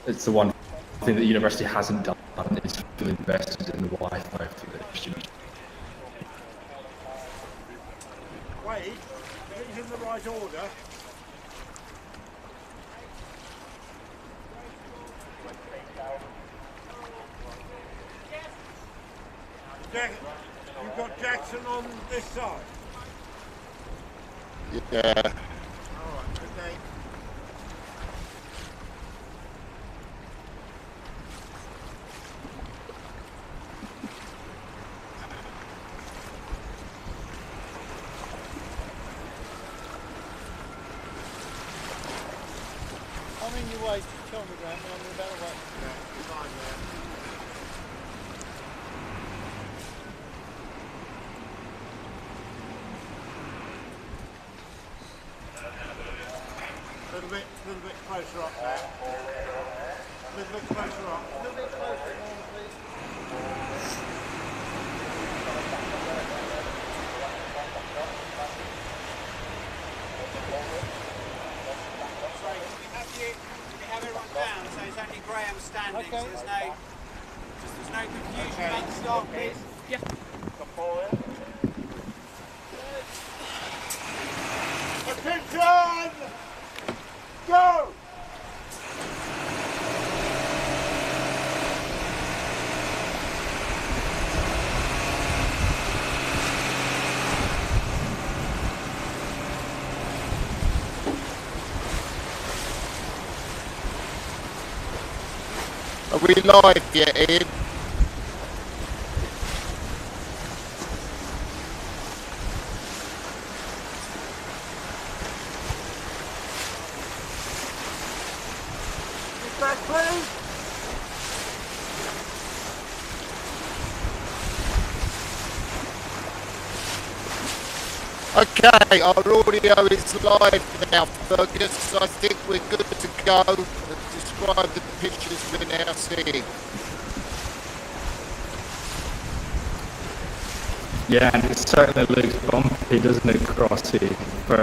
It's the one thing that the university hasn't done is fully invested in the Wi-Fi for the students. Wait, is it in the right order? You've got Jackson on this side? Yeah. Alright, okay. I'm in your way, tell me, Graham, I'm in a better way. Yeah, you're fine there. A little bit closer up there. A little bit closer up. A little bit closer on, please. Sorry, can we have everyone down so it's only Graham standing, Okay. so there's no confusion about the start, please? Yeah. Attention! Go! Are we live yet, Ian? Back, please! Okay, our audio is live now, Fergus. I think we're good to go. Describe the pictures we're now seeing. Yeah, and it certainly looks bumpy, doesn't it, Crossy, for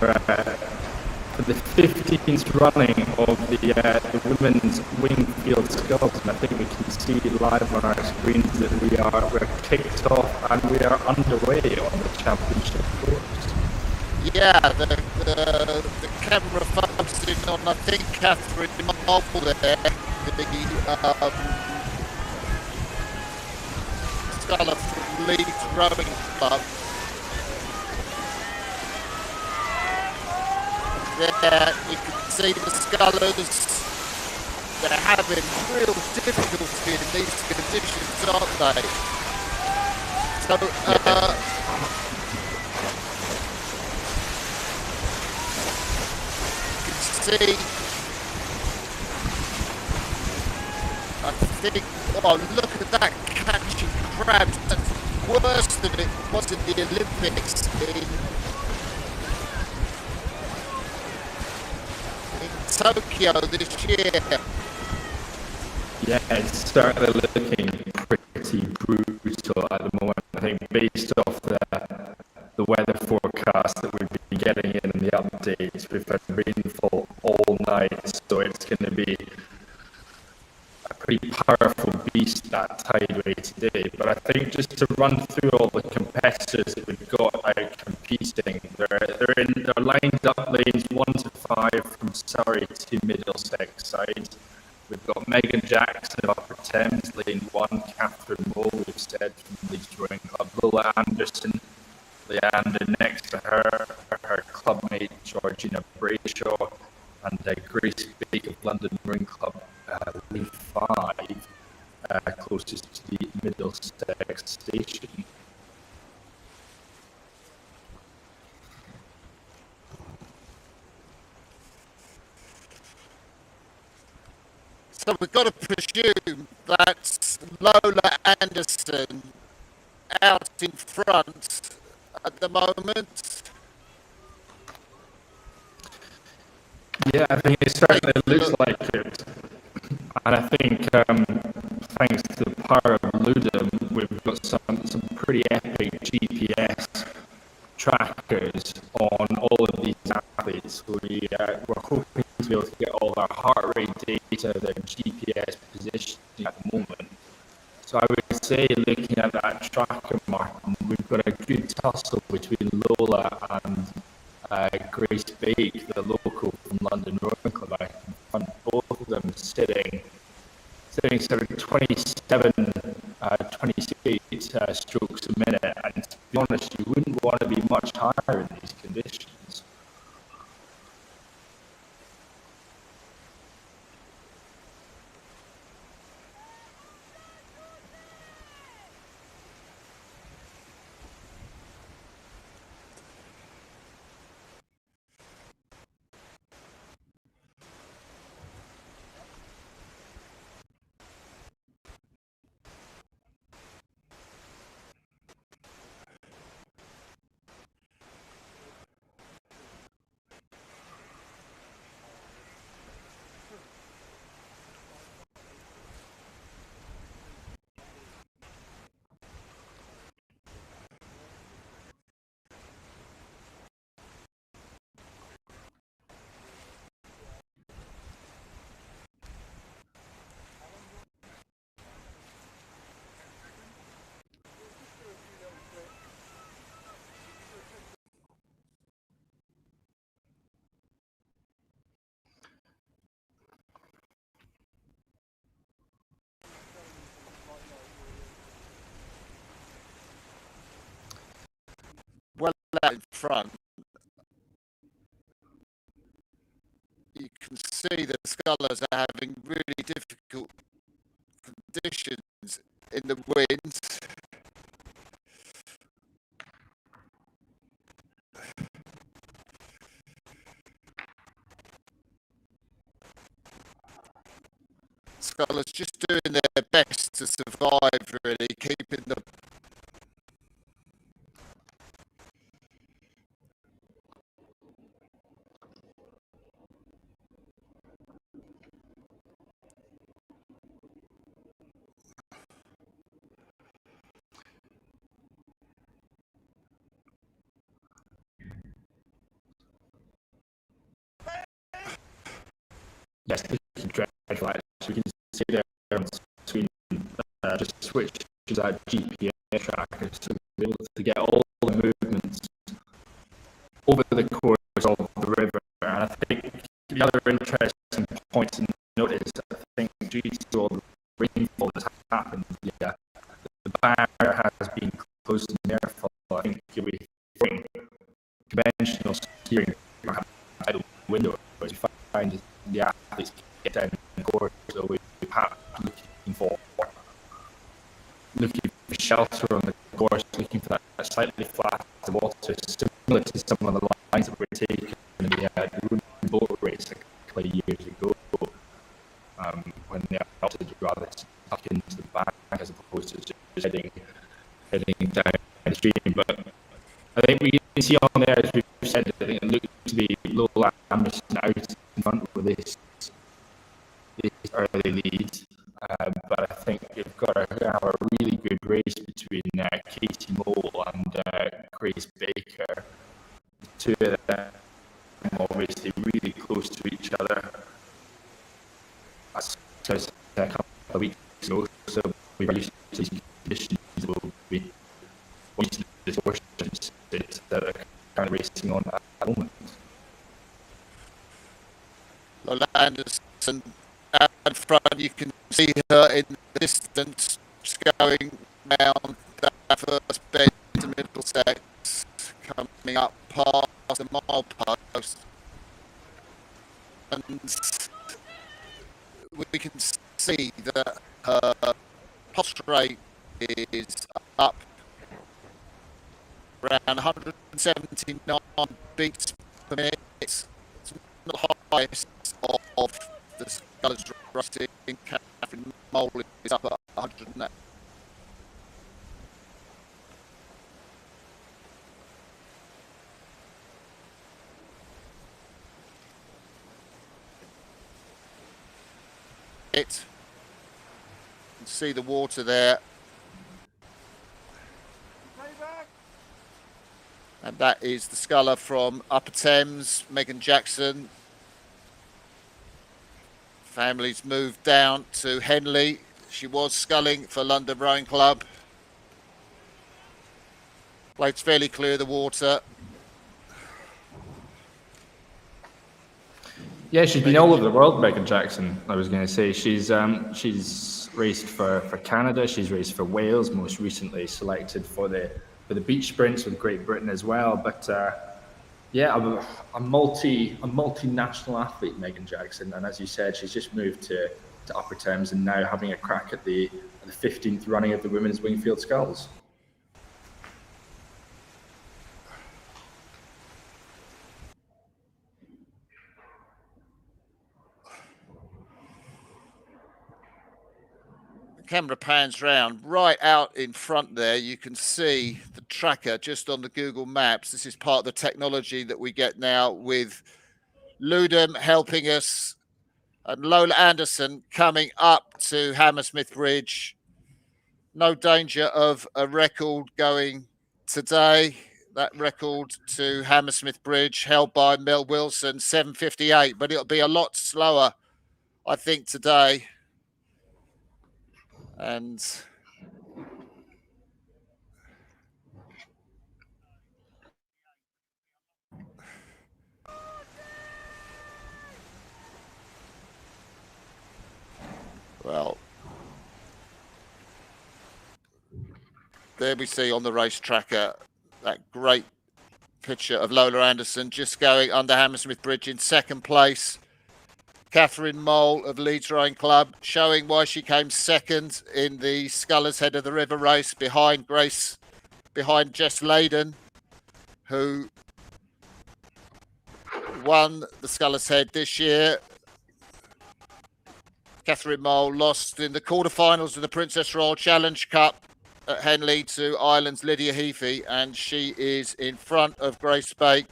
the 15th running of the women's Wingfield Sculls, and I think we can see live on our screens that we're kicked off and we are underway on the championship course. Yeah, the camera focusing on, I think, Catherine Marple there, the sculler from Leeds Rowing Club. There you can see the scullers. They're having real difficulty in these conditions, aren't they? So, see, I think, oh, look at that catching crabs. That's worse than it was in the Olympics in Tokyo this year. Yeah, it's certainly looking pretty brutal at the moment. I think based off the weather forecast that we've been getting in the updates, we've had rainfall all night, so it's going to be a pretty powerful beast that tideway today. But I think just to run through all the competitors that we've got out competing, they're lined up lanes 1 to 5 from Surrey to Middlesex side. We've got Megan Jackson of Upper Thames, lane 1, Catherine Moore, we've said, from Leeds Rowing Club, Lola Anderson, Leander next to her clubmate Georgina Brayshaw, and Grace Bake of London Rowing Club, lane 5, closest to the Middlesex station. So we've got to presume that Lola Anderson out in front at the moment. Yeah, I think it certainly looks like it. And I think thanks to the power of Ludum, we've got some pretty epic GPS trackers on all of these athletes. We're hoping to be able to get all of our heart rate data, their GPS So I would say, looking at that tracker, Martin, we've got a good tussle between Lola and Grace Bake, the local from London Rowing Club. I can find both of them sitting sort of 27, 28 strokes a minute. And to be honest, you wouldn't want to be much higher in these conditions. Well out in front, you can see the scullers are having really difficult conditions in the wind. Scullers just doing their best to survive, really, keeping the Yes, this is dreadful. Actually, we can see there on screen just switch to that GPS tracker to be able to get all the movements over the course of the river. And I think the other interesting point to note is I think due to all the rainfall that's happened, the barrier has been closed and therefore I think you'll be throwing conventional steering out the window as you find the athletes get down the course, so we have looking for shelter on the course, looking for that slightly flat water, similar to some of the lines that were taken in the Ludum boat race a couple of years ago, when the altitude rather stuck into the bank as opposed to just heading down the stream. But I think we can see on there, as we've said, I think it looks to be Lola Anderson out in front with this early lead. But I think you've got to have a really good race between Katie Mole and Grace Baker. The two of them obviously really close to each other. As I said a couple of weeks ago, so we're used to these conditions, we'll be used to the distortions that are currently racing on at the moment. Lola Anderson out in front, you can see her in the distance going round that first bend to Middlesex, coming up past the mile post, and we can see that her pulse rate is up around 179 beats per minute. It's not the highest of the scullers racing. Catherine Mole is up at 108. You can see the water there. And that is the sculler from Upper Thames, Megan Jackson. Family's moved down to Henley She was sculling for London Rowing Club. Blade's fairly clear of the water. Yeah, she's been all over the world, Megan Jackson. I was going to say she's raced for Canada. She's raced for Wales. Most recently selected for the beach sprints with Great Britain as well. But yeah, a multinational athlete, Megan Jackson. And as you said, she's just moved to Upper Thames and now having a crack at the 15th running of the women's Wingfield Sculls. Camera pans round right out in front there. You can see the tracker just on the Google Maps. This is part of the technology that we get now with Ludum helping us, and Lola Anderson coming up to Hammersmith Bridge. No danger of a record going today. That record to Hammersmith Bridge held by Mel Wilson, 7:58, but it'll be a lot slower, I think, today. And well, there we see on the race tracker that great picture of Lola Anderson just going under Hammersmith Bridge in second place. Catherine Mole of Leeds Rowing Club showing why she came second in the Scullers Head of the River race behind Jess Layden, who won the Scullers Head this year. Catherine Mole lost in the quarterfinals of the Princess Royal Challenge Cup at Henley to Ireland's Lydia Heafy, and she is in front of Grace Bake,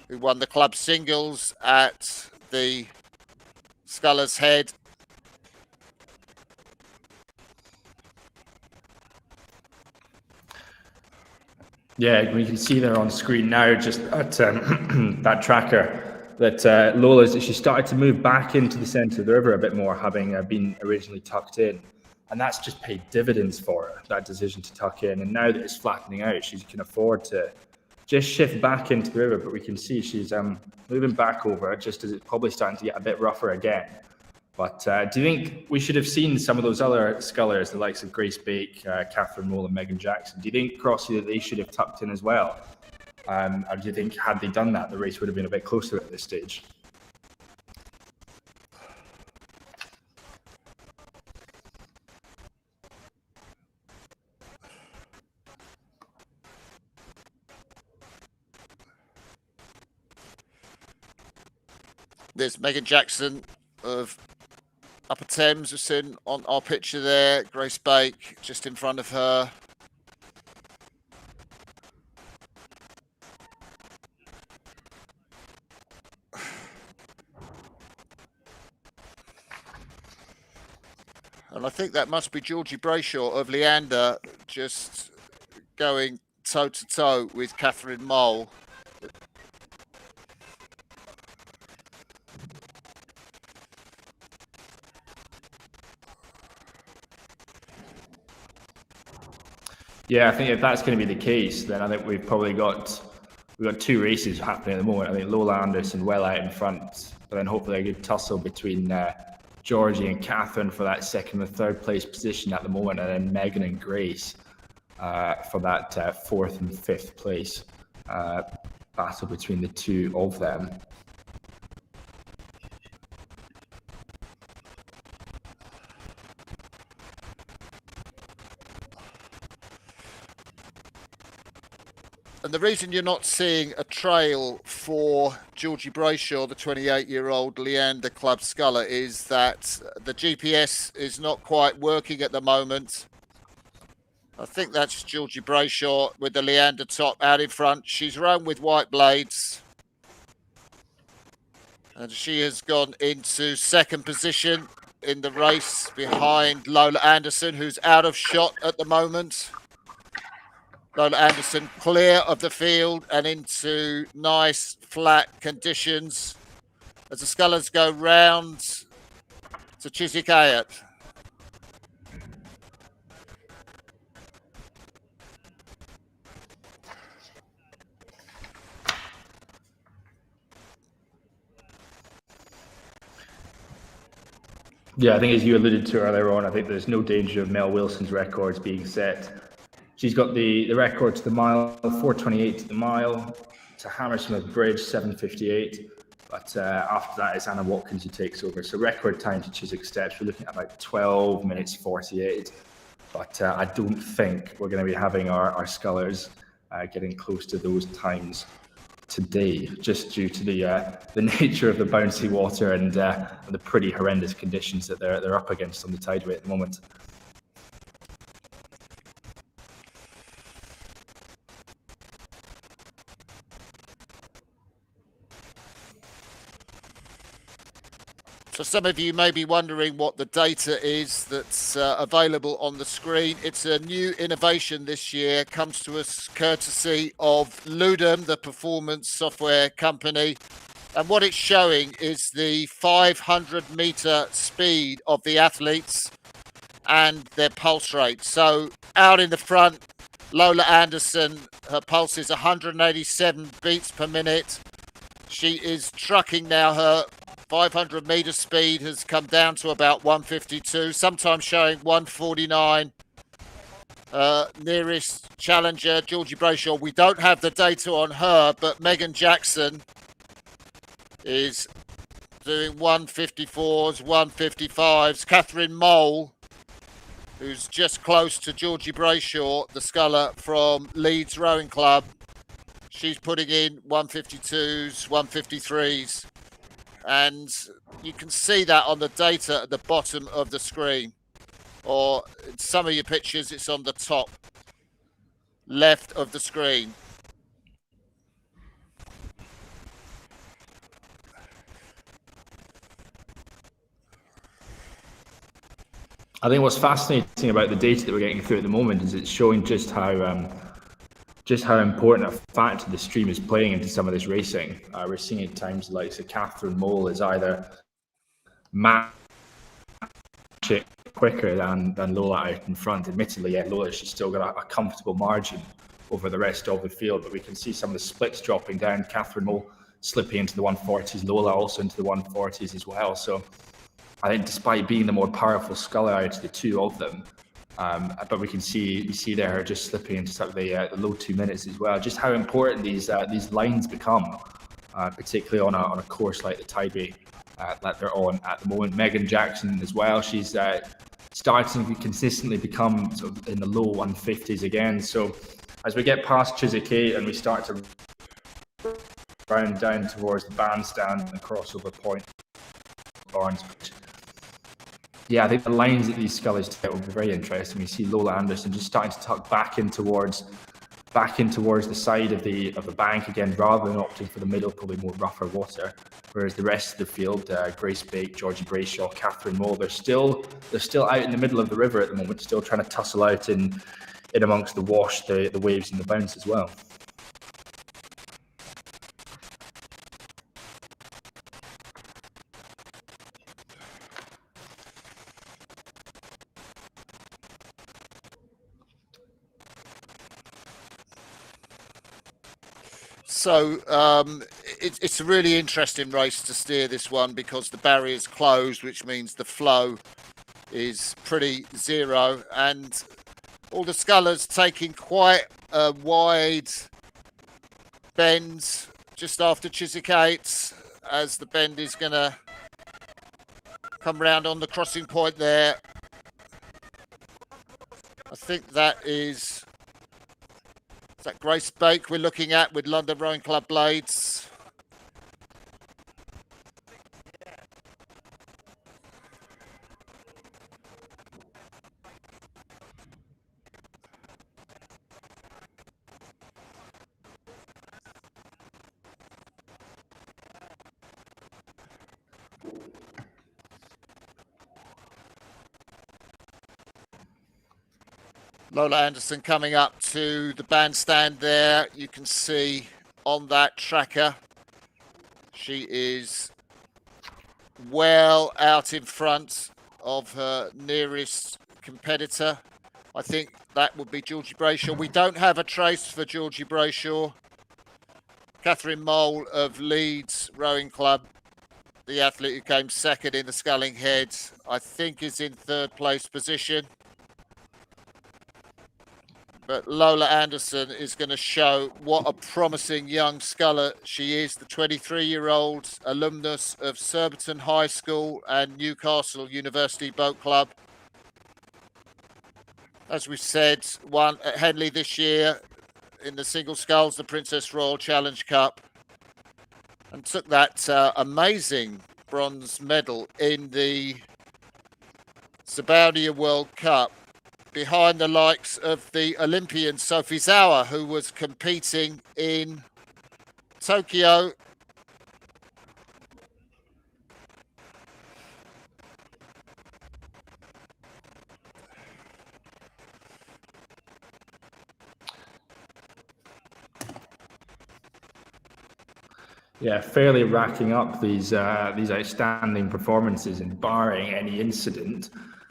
who won the club singles at the Scullers Head. Yeah, we can see there on screen now, just at that tracker, that Lola's, she started to move back into the centre of the river a bit more, having been originally tucked in. And that's just paid dividends for her, that decision to tuck in. And now that it's flattening out, she can afford to just shift back into the river. But we can see she's moving back over, just as it's probably starting to get a bit rougher again. But do you think we should have seen some of those other scullers, the likes of Grace Bake, Catherine Mole and Megan Jackson? Do you think, Crossy, that they should have tucked in as well? Or do you think, had they done that, the race would have been a bit closer at this stage? There's Megan Jackson of Upper Thames, just in on our picture there. Grace Bake just in front of her. And I think that must be Georgie Brayshaw of Leander just going toe-to-toe with Catherine Mole. Yeah, I think if that's going to be the case, then I think we've got two races happening at the moment. I think Lola Anderson well out in front, but then hopefully a good tussle between Georgie and Catherine for that second and third place position at the moment, and then Megan and Grace for that fourth and fifth place battle between the two of them. And the reason you're not seeing a trail for Georgie Brayshaw, the 28-year-old Leander Club sculler, is that the GPS is not quite working at the moment. I think that's Georgie Brayshaw with the Leander top out in front. She's run with white blades. And she has gone into second position in the race behind Lola Anderson, who's out of shot at the moment. Lola Anderson clear of the field and into nice flat conditions as the scullers go round to Chiswick Ayot. Yeah, I think as you alluded to earlier on, I think there's no danger of Mel Wilson's records being set. She's got the record to the mile, 4:28 to the mile, to Hammersmith Bridge, 7:58. But after that, it's Anna Watkins who takes over. So record time to Chiswick Steps, we're looking at about 12 minutes 48. But I don't think we're going to be having our scullers getting close to those times today, just due to the nature of the bouncy water and the pretty horrendous conditions that they're up against on the tideway at the moment. So some of you may be wondering what the data is that's available on the screen. It's a new innovation this year, comes to us courtesy of Ludum, the performance software company. And what it's showing is the 500-meter speed of the athletes and their pulse rate. So out in the front, Lola Anderson, her pulse is 187 beats per minute. She is trucking now. Her 500-meter speed has come down to about 152, sometimes showing 149. Nearest challenger, Georgie Brayshaw, we don't have the data on her, but Megan Jackson is doing 154s, 155s. Catherine Mole, who's just close to Georgie Brayshaw, the sculler from Leeds Rowing Club, she's putting in 152s, 153s. And you can see that on the data at the bottom of the screen. Or in some of your pictures, it's on the top left of the screen. I think what's fascinating about the data that we're getting through at the moment is it's showing just how important a factor the stream is playing into some of this racing. We're seeing at times like Catherine Mole is either match it quicker than Lola out in front. Admittedly, yeah, Lola, she's still got a comfortable margin over the rest of the field, but we can see some of the splits dropping down. Catherine Mole slipping into the 140s, Lola also into the 140s as well. So I think despite being the more powerful sculler out of the two of them, but we see there just slipping into sort of the low 2 minutes as well. Just how important these lines become, particularly on a course like the Tideway that they're on at the moment. Megan Jackson as well. She's starting to consistently become sort of in the low 150s again. So as we get past Chiswick 8 and we start to round down towards the bandstand and the crossover point, Barnes. Yeah, I think the lines that these scullers take will be very interesting. We see Lola Anderson just starting to tuck back in towards the side of the bank again, rather than opting for the middle, probably more rougher water. Whereas the rest of the field, Grace Bake, Georgie Brayshaw, Catherine Mole, they're still out in the middle of the river at the moment, still trying to tussle out in amongst the wash, the waves and the bounce as well. So it's a really interesting race to steer, this one, because the barrier's closed, which means the flow is pretty zero, and all the scullers taking quite a wide bend just after Chiswick 8, as the bend is going to come round on the crossing point there. I think that is that Grace Bake we're looking at with London Rowing Club blades. Lola Anderson coming up to the bandstand there. You can see on that tracker, she is well out in front of her nearest competitor. I think that would be Georgie Brayshaw. We don't have a trace for Georgie Brayshaw. Catherine Mole of Leeds Rowing Club the athlete who came second in the sculling head, I think is in third place position. But Lola Anderson is going to show what a promising young sculler she is, the 23-year-old alumnus of Surbiton High School and Newcastle University Boat Club. As we said, won at Henley this year in the single sculls, the Princess Royal Challenge Cup, and took that amazing bronze medal in the Zabaudia World Cup, behind the likes of the Olympian Sophie Zauer, who was competing in Tokyo. Yeah, fairly racking up these outstanding performances, and barring any incident,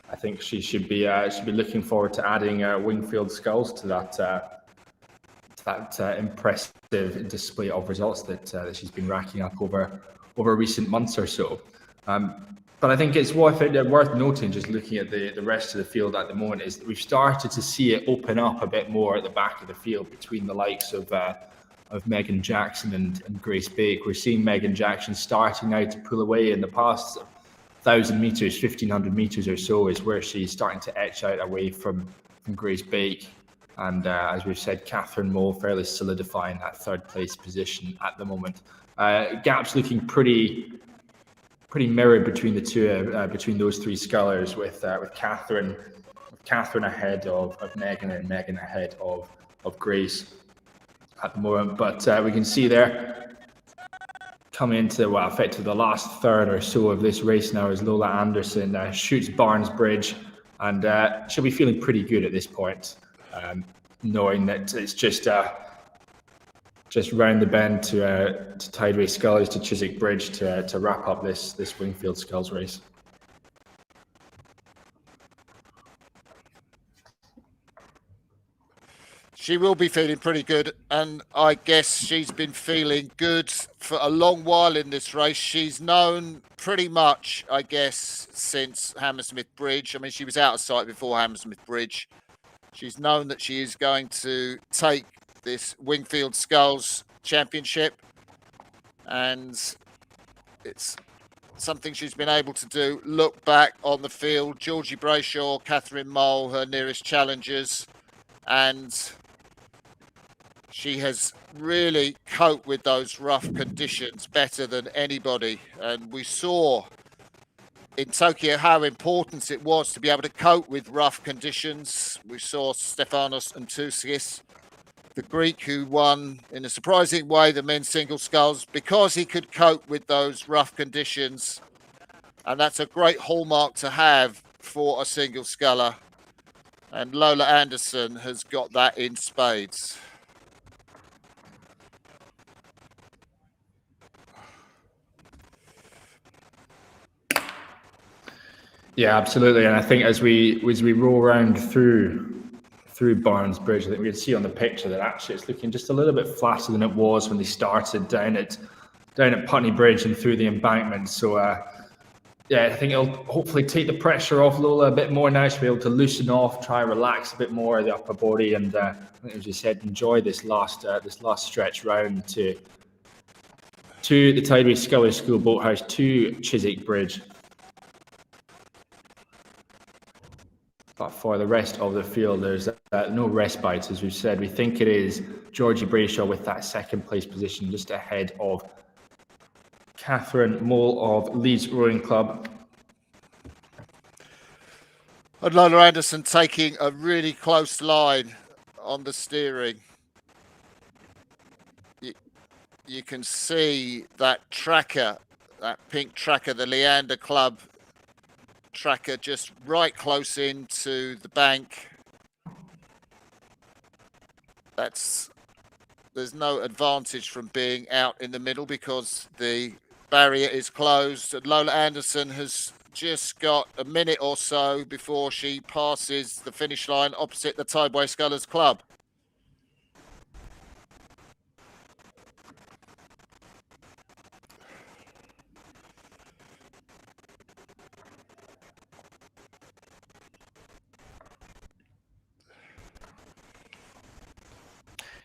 I think she should be looking forward to adding Wingfield Sculls to that impressive display of results that she's been racking up over recent months or so. But I think it's worth noting, just looking at the rest of the field at the moment, is that we've started to see it open up a bit more at the back of the field between the likes of Megan Jackson and Grace Bake. We're seeing Megan Jackson starting now to pull away. In the past 1,000 meters, 1,500 meters or so is where she's starting to etch out away from Grace Bake. And as we've said, Catherine Moe fairly solidifying that third place position at the moment. Gaps looking pretty mirrored between the two, between those three scullers, with Catherine ahead of Megan, and Megan ahead of Grace at the moment. But we can see there, coming into effectively the last third or so of this race now, as Lola Anderson shoots Barnes Bridge, and she'll be feeling pretty good at this point, knowing that it's just round the bend to Tideway Sculls, to Chiswick Bridge to wrap up this Wingfield Sculls race. She will be feeling pretty good, and I guess she's been feeling good for a long while in this race. She's known pretty much, I guess, since Hammersmith Bridge. I mean, she was out of sight before Hammersmith Bridge. She's known that she is going to take this Wingfield Sculls Championship, and it's something she's been able to do. Look back on the field, Georgie Brayshaw, Catherine Mole, her nearest challengers, and she has really coped with those rough conditions better than anybody. And we saw in Tokyo how important it was to be able to cope with rough conditions. We saw Stefanos Antouskis, the Greek, who won in a surprising way the men's single sculls because he could cope with those rough conditions. And that's a great hallmark to have for a single sculler. And Lola Anderson has got that in spades. Yeah, absolutely. And I think as we roll around through Barnes Bridge, I think we can see on the picture that actually it's looking just a little bit flatter than it was when they started down at Putney Bridge and through the embankment. So yeah, I think it'll hopefully take the pressure off Lola a bit more now. She'll be able to loosen off, try and relax a bit more of the upper body, and I think, as you said, enjoy this last stretch round to the Tideway Scully School Boathouse to Chiswick Bridge. But for the rest of the field, there's no respite, as we've said. We think it is Georgie Brayshaw with that second place position, just ahead of Catherine Mole of Leeds Rowing Club. And Lola Anderson taking a really close line on the steering. You can see that tracker, that pink tracker, the Leander Club tracker, just right close into the bank. There's no advantage from being out in the middle because the barrier is closed. And Lola Anderson has just got a minute or so before she passes the finish line opposite the Tideway Scullers Club.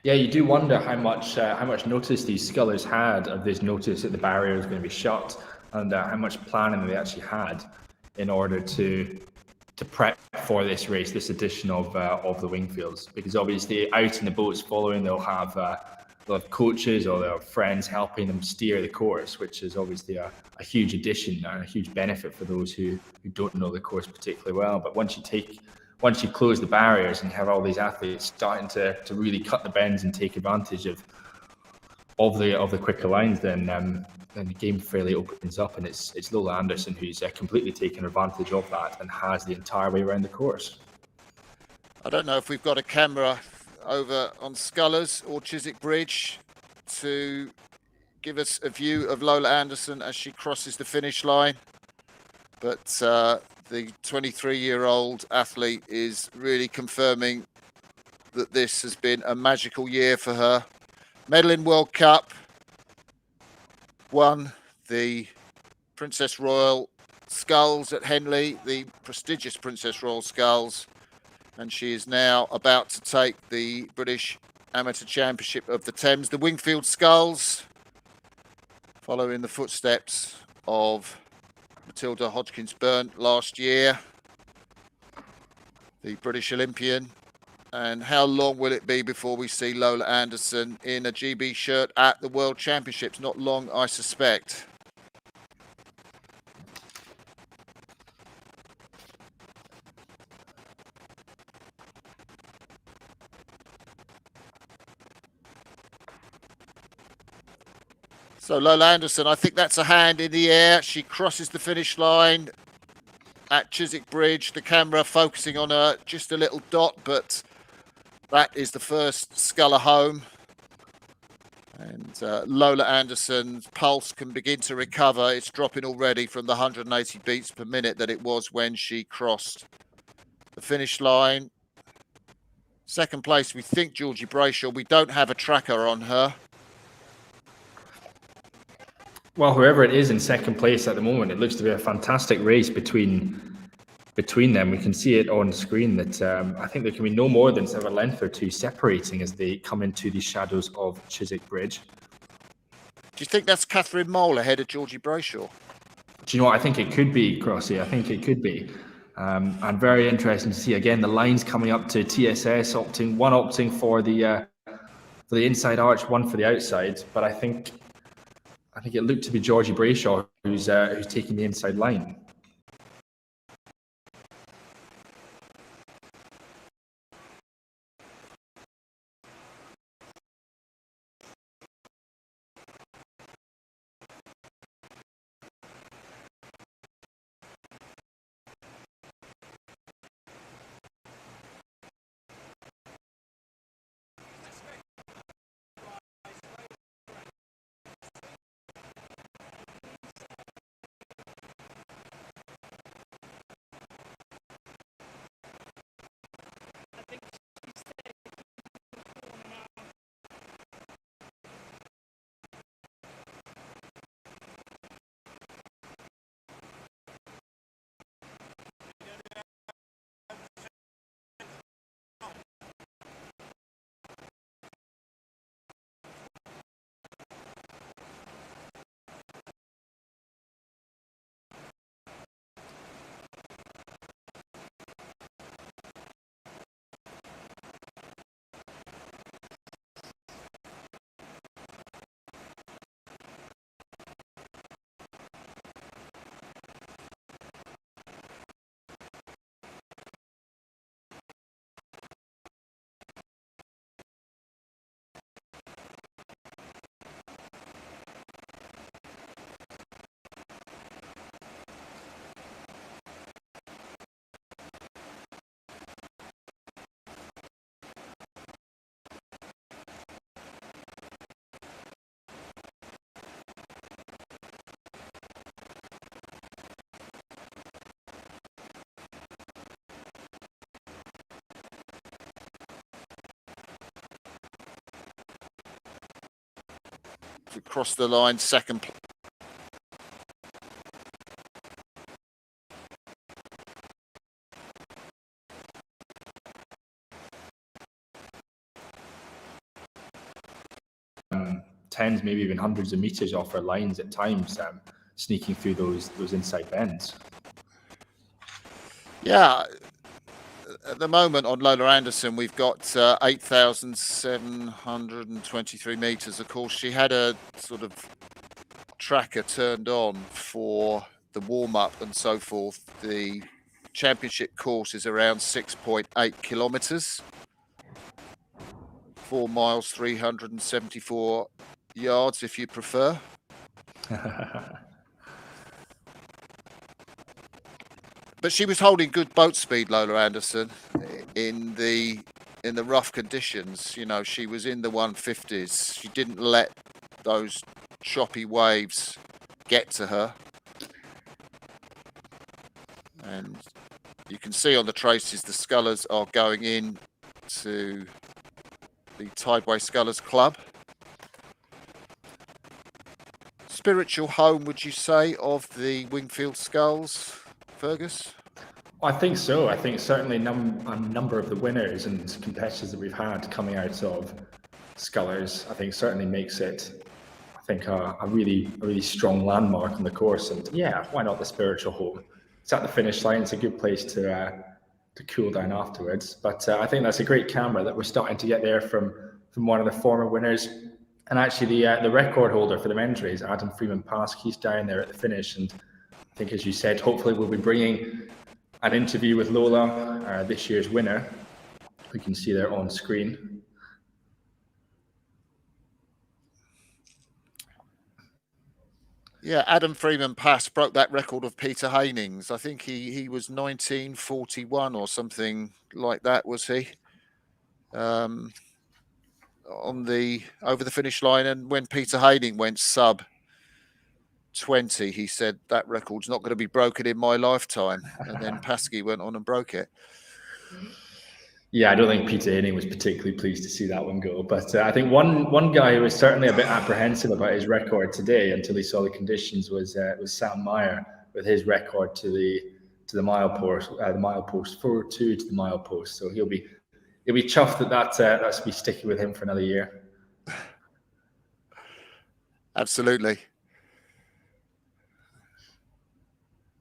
Yeah, you do wonder how much notice these scullers had of this notice that the barrier was going to be shut, and how much planning they actually had in order to prep for this race, this edition of the Wingfields. Because obviously, out in the boats following, they'll have coaches or they'll have friends helping them steer the course, which is obviously a huge addition and a huge benefit for those who don't know the course particularly well. But once you close the barriers and you have all these athletes starting to really cut the bends and take advantage of the quicker lines, then the game fairly opens up, and it's Lola Anderson who's completely taken advantage of that and has the entire way around the course. I don't know if we've got a camera over on Scullers or Chiswick Bridge to give us a view of Lola Anderson as she crosses the finish line, but the 23-year-old athlete is really confirming that this has been a magical year for her. Medal in World Cup, won the Princess Royal Sculls at Henley, the prestigious Princess Royal Sculls, and she is now about to take the British Amateur Championship of the Thames, the Wingfield Sculls, following the footsteps of Matilda Hodgkins-Byrne last year, the British Olympian. And how long will it be before we see Lola Anderson in a GB shirt at the World Championships? Not long, I suspect. So Lola Anderson, I think that's a hand in the air. She crosses the finish line at Chiswick Bridge. The camera focusing on her, just a little dot, but that is the first sculler home. And Lola Anderson's pulse can begin to recover. It's dropping already from the 180 beats per minute that it was when she crossed the finish line. Second place, we think Georgie Brayshaw. We don't have a tracker on her. Well, whoever it is in second place at the moment, it looks to be a fantastic race between them. We can see it on screen that I think there can be no more than a length or two separating as they come into the shadows of Chiswick Bridge. Do you think that's Catherine Mole ahead of Georgie Brayshaw? Do you know what? I think it could be, Crossy. I think it could be. And very interesting to see, again, the lines coming up to TSS, one opting for the inside arch, one for the outside. But I think it looked to be Georgie Brayshaw who's taking the inside line. To cross the line, second place. tens, maybe even hundreds of meters off our lines at times, sneaking through those inside bends. Yeah, at the moment on Lola Anderson, we've got 8,723 meters. Of course, she had a sort of tracker turned on for the warm-up and so forth. The championship course is around 6.8 kilometers, 4 miles, 374 yards if you prefer. But she was holding good boat speed, Lola Anderson, in the rough conditions. You know, she was in the 150s. She didn't let those choppy waves get to her. And you can see on the traces the scullers are going in to the Tideway Scullers Club. Spiritual home, would you say, of the Wingfield Sculls, Fergus? I think so. I think certainly a number of the winners and competitors that we've had coming out of Scullers, I think certainly makes it, I think, a really strong landmark on the course. And yeah, why not the spiritual home? It's at the finish line. It's a good place to cool down afterwards. But I think that's a great camera that we're starting to get there from one of the former winners. And actually, the record holder for the men's race, Adam Freeman-Pask, he's down there at the finish. And I think, as you said, hopefully we'll be bringing an interview with Lola, this year's winner. We can see there on screen. Yeah, Adam Freeman-Pask broke that record of Peter Heinings. I think he was 1941 or something like that, was he? Over the finish line, and when Peter Haining went sub 20, he said that record's not going to be broken in my lifetime, and then Paskey went on and broke it. Yeah, I don't think Peter Haining was particularly pleased to see that one go, but I think one guy who was certainly a bit apprehensive about his record today until he saw the conditions was Sam Meyer with his record to the mile post, 4:02 to the mile post. So he'll be chuffed that's to be sticking with him for another year. Absolutely.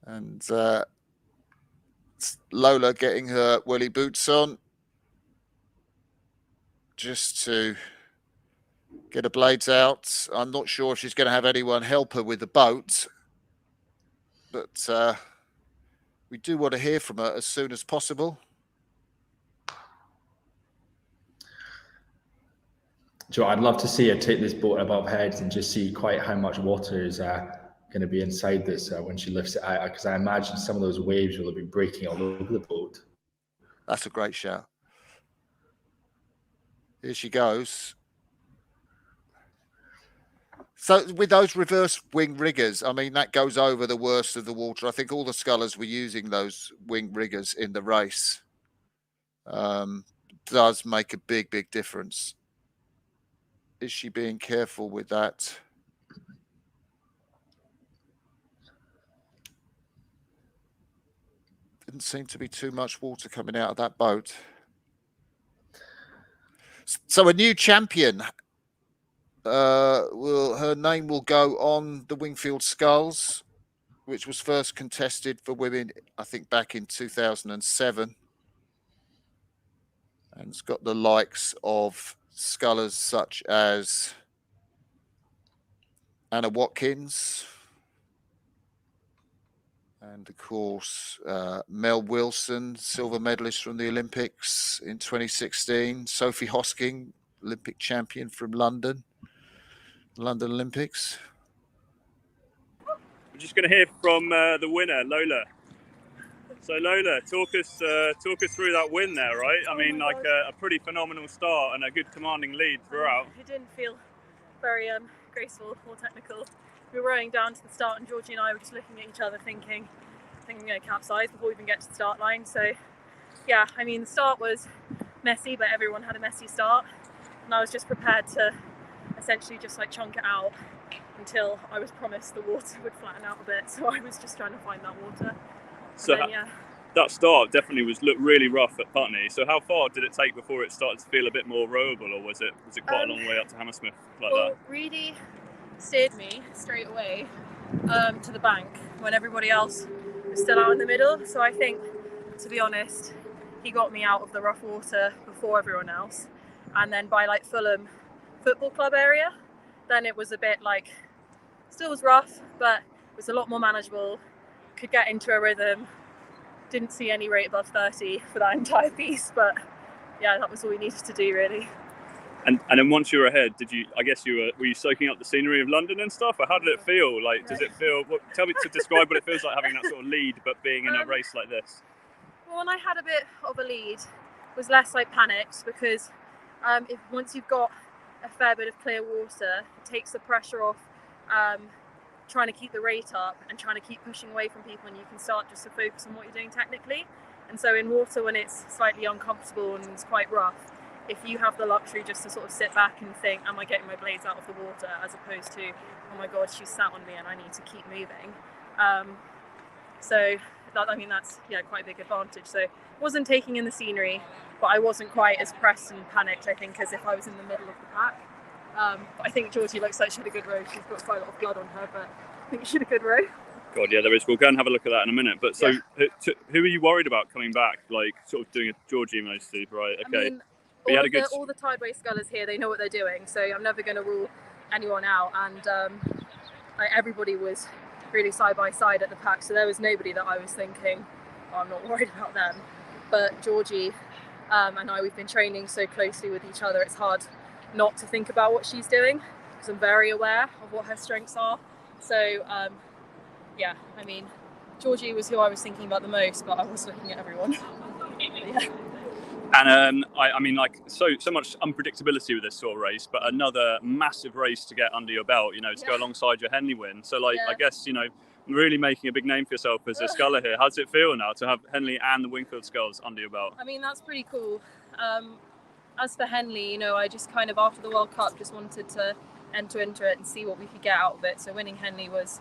And Lola getting her welly boots on just to get her blades out. I'm not sure if she's going to have anyone help her with the boat, but we do want to hear from her as soon as possible. Joe, I'd love to see her take this boat above heads and just see quite how much water is going to be inside this when she lifts it out, because I imagine some of those waves will be breaking all over the boat. That's a great shout. Here she goes. So with those reverse wing riggers, I mean, that goes over the worst of the water. I think all the scullers were using those wing riggers in the race. Does make a big difference. Is she being careful with that? Didn't seem to be too much water coming out of that boat. So a new champion. Her name will go on the Wingfield Sculls, which was first contested for women, I think, back in 2007. And it's got the likes of scullers such as Anna Watkins, and of course Mel Wilson, silver medalist from the Olympics in 2016. Sophie Hosking, Olympic champion from London Olympics. We're just going to hear from the winner, Lola. So Lola, talk us through that win there, right? I mean, like a pretty phenomenal start and a good commanding lead throughout. It didn't feel very graceful or technical. We were rowing down to the start, and Georgie and I were just looking at each other thinking we're going to capsize before we even get to the start line. So yeah, I mean, the start was messy, but everyone had a messy start, and I was just prepared to essentially just like chunk it out until I was promised the water would flatten out a bit. So I was just trying to find that water. So then, yeah. that start definitely looked really rough at Putney. So how far did it take before it started to feel a bit more rowable, or was it quite a long way up to Hammersmith like well, that? Reedy steered me straight away to the bank when everybody else was still out in the middle. So I think, to be honest, he got me out of the rough water before everyone else. And then by like Fulham Football Club area, then it was a bit like, still was rough, but it was a lot more manageable. Could get into a rhythm. Didn't see any rate above 30 for that entire piece, but yeah, that was all we needed to do really. And then once you were ahead, were you soaking up the scenery of London and stuff, or how did it feel? Like, does it feel? Tell me to describe what it feels like having that sort of lead, but being in a race like this. Well, when I had a bit of a lead, it was less like panicked because once you've got a fair bit of clear water, it takes the pressure off trying to keep the rate up and trying to keep pushing away from people, and you can start just to focus on what you're doing technically. And so in water, when it's slightly uncomfortable and it's quite rough, if you have the luxury just to sort of sit back and think, am I getting my blades out of the water, as opposed to, oh my god, she's sat on me and I need to keep moving. So that's quite a big advantage. So I wasn't taking in the scenery, but I wasn't quite as pressed and panicked, I think, as if I was in the middle of the pack. But I think Georgie looks like she had a good row. She's got quite a lot of blood on her, but I think she had a good row. God, yeah, there is. We'll go and have a look at that in a minute. But so, who are you worried about coming back? Like, sort of doing a Georgie mostly, right? Okay. I mean, all the Tideway Scullers here, they know what they're doing, so I'm never going to rule anyone out. And everybody was really side by side at the pack, so there was nobody that I was thinking, oh, I'm not worried about them. But Georgie and I, we've been training so closely with each other, it's hard not to think about what she's doing, because I'm very aware of what her strengths are. So I mean, Georgie was who I was thinking about the most, but I was looking at everyone. Yeah. And I mean, like, so much unpredictability with this sort of race, but another massive race to get under your belt, to go alongside your Henley win. So, like, I guess, really making a big name for yourself as a sculler here. How does it feel now to have Henley and the Wingfield Sculls under your belt? I mean, that's pretty cool. As for Henley, I just kind of, after the World Cup, just wanted to enter it and see what we could get out of it. So winning Henley was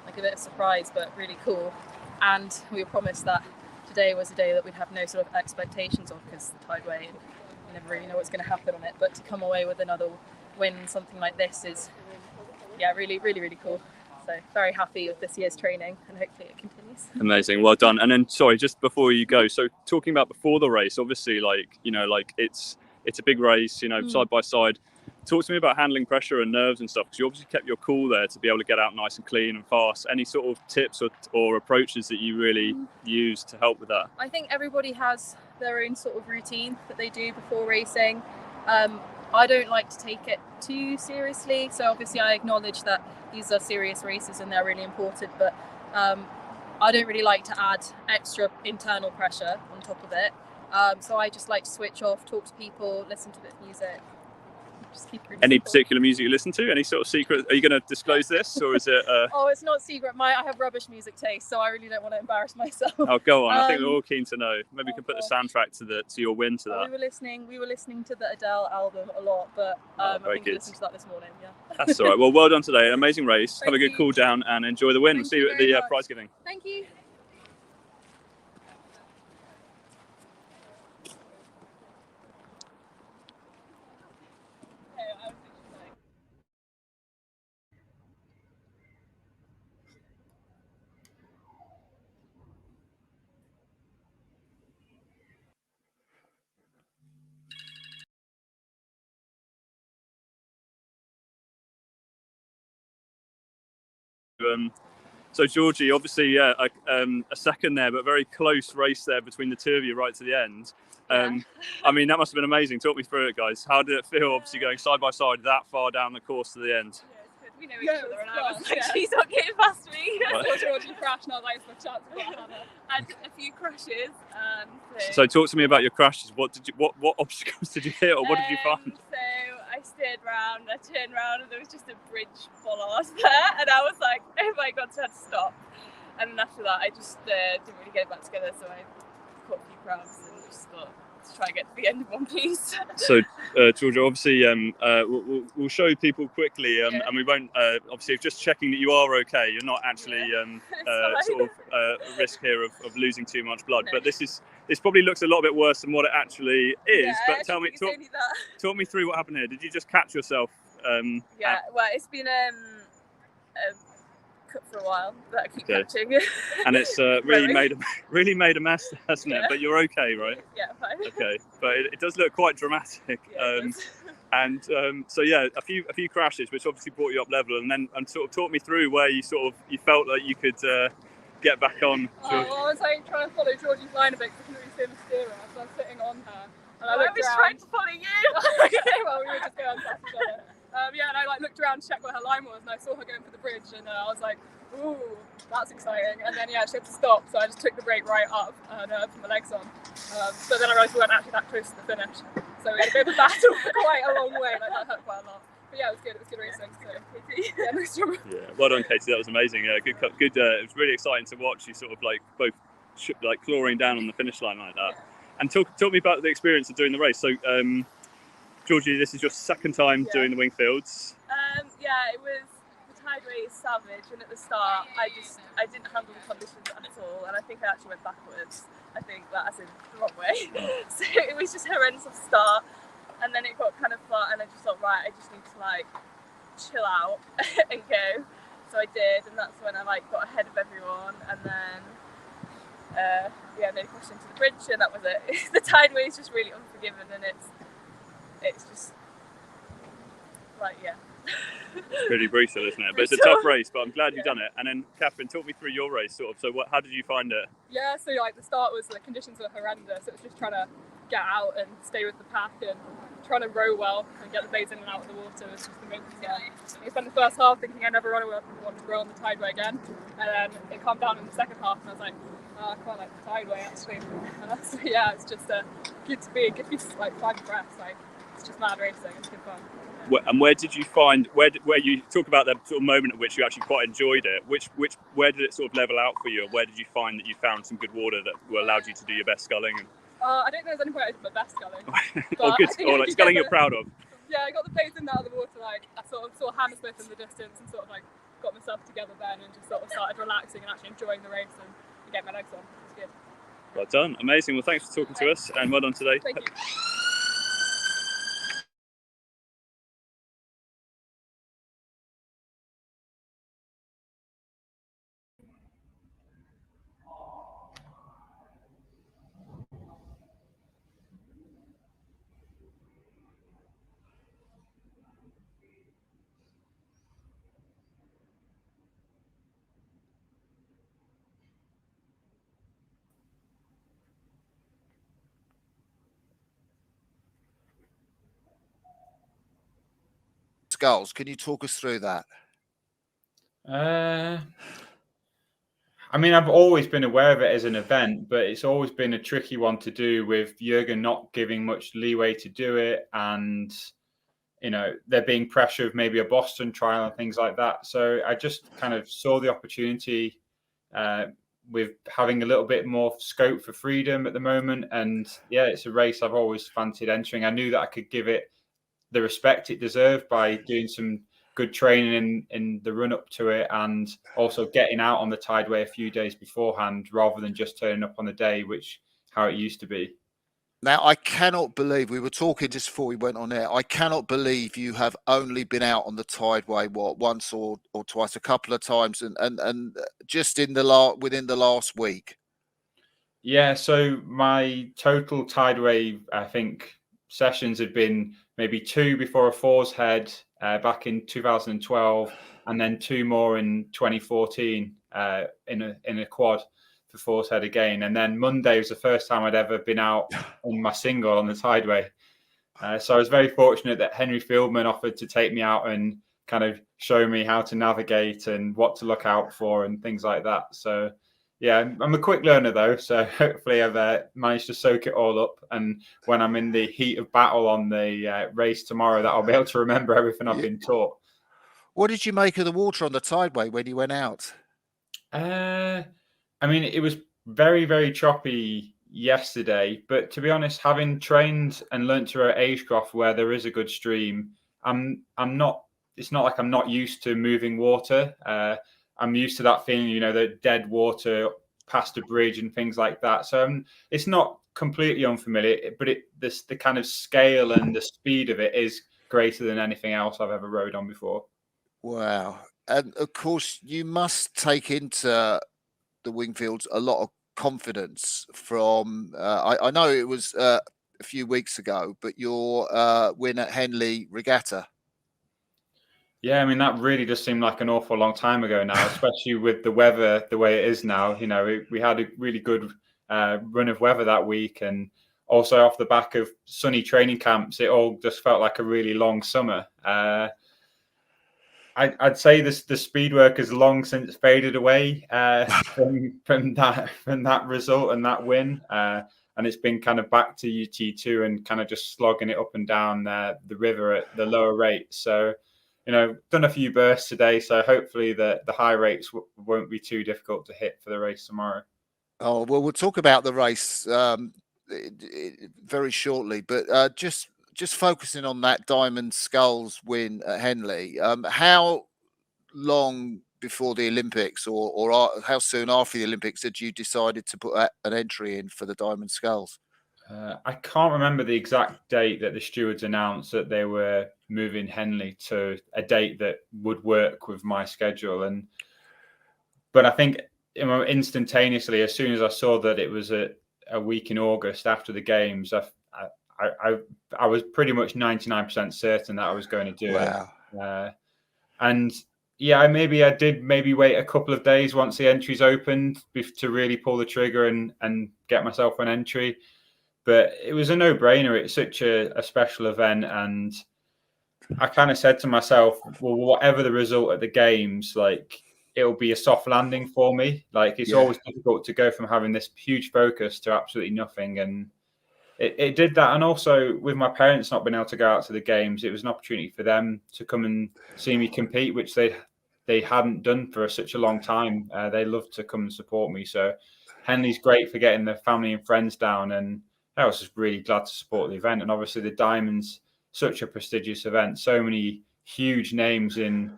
like a bit of a surprise, but really cool. And we were promised that today was a day that we'd have no sort of expectations of, because the Tideway, and you never really know what's going to happen on it. But to come away with another win, something like this, is really, really, really cool. So very happy with this year's training, and hopefully it continues. Amazing, well done. And then, sorry, just before you go, so talking about before the race, obviously, it's a big race, side by side. Talk to me about handling pressure and nerves and stuff, because you obviously kept your cool there to be able to get out nice and clean and fast. Any sort of tips or approaches that you really use to help with that? I think everybody has their own sort of routine that they do before racing. I don't like to take it too seriously, so obviously I acknowledge that these are serious races and they're really important, but I don't really like to add extra internal pressure on top of it. So I just like to switch off, talk to people, listen to a bit of music. Just keep it Any simple. particular music you listen to? Any sort of secret? Are you going to disclose this, or is it? Oh, it's not secret. I have rubbish music taste, so I really don't want to embarrass myself. Oh, go on. I think we're all keen to know. Maybe we can put the soundtrack to your win to that. We were listening to the Adele album a lot, but I think we listened to that this morning. Yeah. That's all right. Well, well done today. An amazing race. Have a good you. cool down and enjoy the win. Thank See you you at very the much. prize giving. Thank you. So Georgie, obviously, a second there, but very close race there between the two of you right to the end. I mean, that must have been amazing. Talk me through it, guys. How did it feel, obviously, going side by side that far down the course to the end? We know each other, and I was like, she's not getting past me. I saw Georgie crash, and I was like, it's my chance to have her. And a few crashes. So talk to me about your crashes. What obstacles did you hit, or what did you find? So I steered round, I turned round, and there was just a bridge bollard there, and I was like, oh my god, so I had to stop. And then after that, I just didn't really get it back together, so I caught a few crabs and just thought, to try and get to the end of one piece. So, Georgia, obviously, we'll show people quickly, and we won't. Obviously, just checking that you are okay. You're not actually sort of at risk here of losing too much blood. No. But this probably looks a lot bit worse than what it actually is. Yeah, but talk me through what happened here. Did you just catch yourself? Yeah, well, it's been cut for a while, but I keep catching. And it's really made a mess, hasn't it? But you're okay, right? Yeah, fine. Okay, but it does look quite dramatic. Yeah, and so yeah, a few crashes, which obviously brought you up level, and sort of talk me through where you felt like you could get back on. Well, I was like trying to follow Georgie's line a bit because I couldn't really see the steerer, so I was sitting on her. And I was trying to follow you. Okay, well, we were just going past each other. And I looked around to check where her line was, and I saw her going for the bridge, and I was like, ooh, that's exciting. And then she had to stop, so I just took the brake right up and put my legs on. But then I realised we weren't actually that close to the finish, so we had a bit of a battle for quite a long way. That hurt quite a lot. But yeah, it was good. It was good racing. So Katie, yeah, nice job. Yeah, well done, Katie. That was amazing. Good. It was really exciting to watch you sort of both clawing down on the finish line like that. Yeah. And talk me about the experience of doing the race. So, Georgie, this is your second time doing the Wingfields. Yeah, it was the tideway is savage, and at the start, I didn't handle the conditions at all, and I think I actually went backwards. I think that's in the wrong way. So it was just horrendous at the start, and then it got kind of flat, and I just thought, right, I just need to chill out and go. So I did, and that's when I got ahead of everyone, and then. No question to the bridge, and that was it. The tideway is just really unforgiving, and it's just It's pretty brutal, isn't it? But it's a tough race. But I'm glad you've done it. And then, Catherine, talk me through your race, sort of. So, how did you find it? Yeah, so the start was the conditions were horrendous. It was just trying to get out and stay with the pack and trying to row well and get the blades in and out of the water was just the main concern. I spent the first half thinking I never want to row on the tideway again, and then it calmed down in the second half, and I was like, I quite like the tideway actually. And it's just good to be, good to be flying breaths. It's just mad racing. It's good fun. And where did you find where you talk about the sort of moment at which you actually quite enjoyed it? Where did it sort of level out for you, or where did you find that you found some good water that allowed you to do your best sculling? I don't know if there's any point I did my best sculling. Or good, or sculling you're proud of. Yeah, I got the blades in and out of the water. I sort of saw Hammersmith in the distance and sort of got myself together then and just sort of started relaxing and actually enjoying the race and getting my legs on. It's good. Well done, amazing. Well, thanks for talking to us, and well done today. Thank you. Sculls, can you talk us through that? I mean, I've always been aware of it as an event, but it's always been a tricky one to do with Jürgen not giving much leeway to do it, and there being pressure of maybe a Boston trial and things like that. So I just kind of saw the opportunity with having a little bit more scope for freedom at the moment. And yeah, it's a race I've always fancied entering. I knew that I could give it the respect it deserved by doing some good training in the run up to it, and also getting out on the tideway a few days beforehand rather than just turning up on the day, which how it used to be. Now, I cannot believe, we were talking just before we went on air, I cannot believe you have only been out on the tideway, once or twice, a couple of times, and just within the last week. Yeah, so my total tideway, I think, sessions had been maybe 2 before a Fours Head back in 2012, and then 2 more in 2014 in a quad for Fours Head again. And then Monday was the first time I'd ever been out on my single on the tideway. So I was very fortunate that Henry Fieldman offered to take me out and kind of show me how to navigate and what to look out for and things like that. So yeah, I'm a quick learner though, so hopefully I've managed to soak it all up. And when I'm in the heat of battle on the race tomorrow, that I'll be able to remember everything I've been taught. What did you make of the water on the tideway when you went out? I mean, it was very, very choppy yesterday, but to be honest, having trained and learnt to row Agecroft where there is a good stream, I'm not. It's not like I'm not used to moving water. I'm used to that feeling, the dead water past a bridge and things like that. So it's not completely unfamiliar, but the kind of scale and the speed of it is greater than anything else I've ever rowed on before. Wow. And of course, you must take into the Wingfields a lot of confidence from, I know it was a few weeks ago, but your win at Henley Regatta. Yeah, I mean, that really does seem like an awful long time ago now, especially with the weather the way it is now. We had a really good run of weather that week, and also off the back of sunny training camps, it all just felt like a really long summer. I'd say the speed work has long since faded away from that result and that win, and it's been kind of back to UT2 and kind of just slogging it up and down the river at the lower rate. So, done a few bursts today, so hopefully the high rates won't be too difficult to hit for the race tomorrow. Oh, well, we'll talk about the race very shortly, but just focusing on that Diamond Sculls win at Henley. How long before the Olympics, or how soon after the Olympics, had you decided to put an entry in for the Diamond Sculls? I can't remember the exact date that the stewards announced that they were moving Henley to a date that would work with my schedule, but I think instantaneously, as soon as I saw that it was a week in August after the games, I was pretty much 99% certain that I was going to do it. And yeah, I did wait a couple of days once the entries opened to really pull the trigger and get myself an entry. But it was a no-brainer. It's such a special event, and I kind of said to myself, well, whatever the result at the games, like, it'll be a soft landing for me. Like, it's always difficult to go from having this huge focus to absolutely nothing, and it did that. And also, with my parents not being able to go out to the games, it was an opportunity for them to come and see me compete, which they hadn't done for such a long time. They love to come and support me. So Henley's great for getting the family and friends down, and I was just really glad to support the event. And obviously the Diamond's such a prestigious event. So many huge names in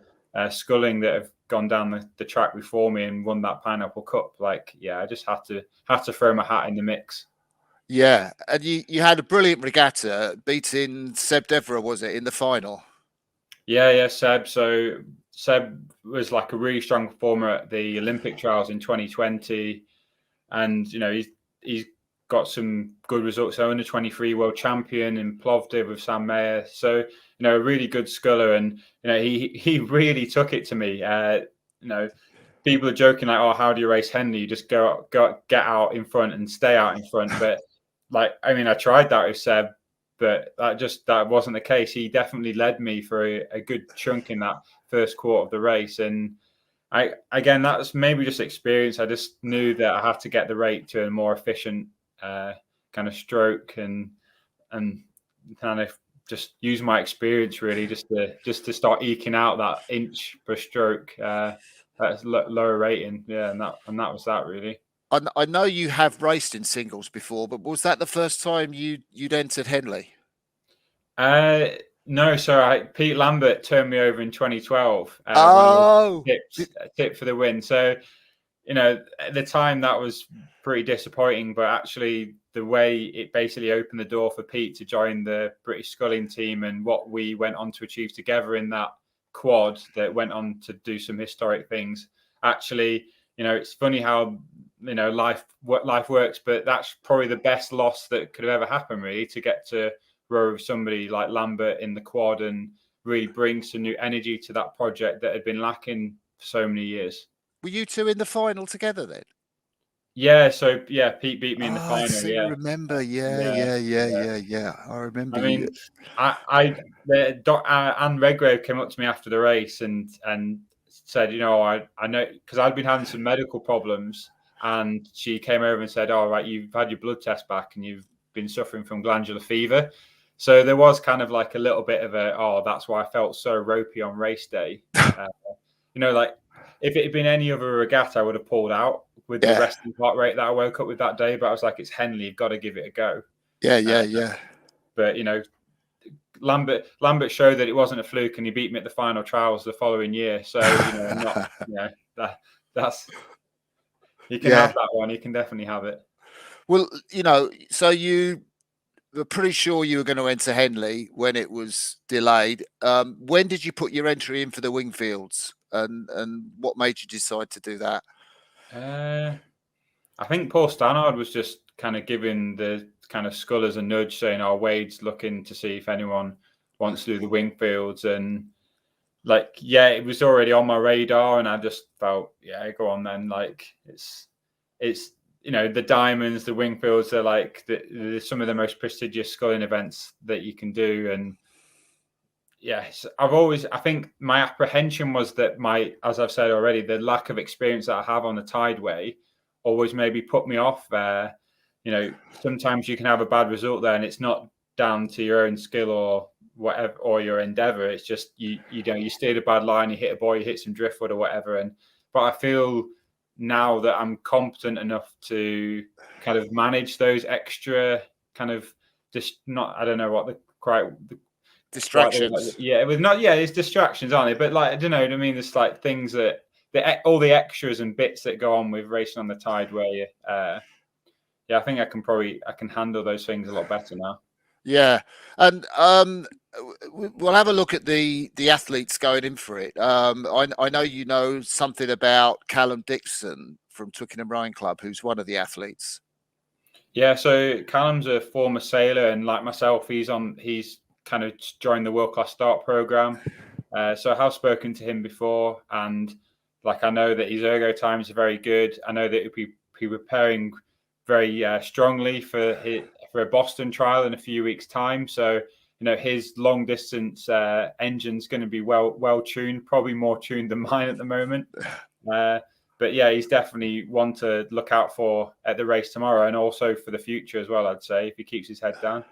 sculling that have gone down the track before me and won that Pineapple Cup. Like, yeah, I just had to throw my hat in the mix. Yeah, and you had a brilliant regatta, beating Seb Devereux, was it, in the final? Yeah, Seb. So Seb was like a really strong performer at the Olympic trials in 2020, and he's got some good results. So under 23 world champion in Plovdiv with Sam Mayer. So a really good sculler, and he really took it to me. People are joking like, oh, how do you race Henley? You just go get out in front and stay out in front. But I tried that with Seb, but that wasn't the case. He definitely led me for a good chunk in that first quarter of the race, and that was maybe just experience. I just knew that I had to get the rate to a more efficient kind of stroke, and kind of just use my experience really just to start eking out that inch per stroke. That's lower rating, and that was that really. I know you have raced in singles before, but was that the first time you'd entered Henley? No, so Pete Lambert turned me over in 2012. Tip for the win. So, at the time that was pretty disappointing, but actually the way it basically opened the door for Pete to join the British sculling team, and what we went on to achieve together in that quad that went on to do some historic things. Actually, it's funny how life works, but that's probably the best loss that could have ever happened, really, to get to row with somebody like Lambert in the quad and really bring some new energy to that project that had been lacking for so many years. Were you two in the final together then? Yeah, so Pete beat me in the final. I remember. Yeah. I remember. I mean, Anne Redgrave came up to me after the race and said, I know, because I'd been having some medical problems, and she came over and said, "All right, you've had your blood test back and you've been suffering from glandular fever." So there was kind of like a little bit of that's why I felt so ropey on race day. Like, if it had been any other regatta, I would have pulled out with the resting heart rate that I woke up with that day. But I was like, it's Henley, you've got to give it a go. Yeah. But Lambert showed that it wasn't a fluke, and he beat me at the final trials the following year. So that's you can have that one. You can definitely have it. Well, so you were pretty sure you were going to enter Henley when it was delayed. When did you put your entry in for the Wingfields, and what made you decide to do that? I think Paul Stannard was just kind of giving the kind of Scullers a nudge, saying, "Oh, Wade's looking to see if anyone wants to do the Wingfields," and it was already on my radar, and I just felt, yeah, go on then. Like it's the Diamonds, the Wingfields are like some of the most prestigious sculling events that you can do, and yes, I think my apprehension was that as I've said already, the lack of experience that I have on the Tideway always maybe put me off there. Sometimes you can have a bad result there, and it's not down to your own skill or whatever, or your endeavor. It's just you steered a bad line, you hit a buoy, you hit some driftwood or whatever. But I feel now that I'm competent enough to kind of manage those extra kind of I don't know what the distractions. It's distractions, aren't they? But I don't know what I mean. There's like things that all the extras and bits that go on with racing on the Tideway. I think I can handle those things a lot better now. Yeah, and we'll have a look at the athletes going in for it. I know you know something about Callum Dixon from Twickenham Rowing Club, who's one of the athletes. Yeah, so Callum's a former sailor, and like myself, he's kind of joined the World Class Start program. So I have spoken to him before, and I know that his ergo times are very good. I know that he'll be preparing very strongly for a Boston trial in a few weeks' time. So his long distance engine's going to be well tuned, probably more tuned than mine at the moment. But yeah, he's definitely one to look out for at the race tomorrow, and also for the future as well, I'd say, if he keeps his head down.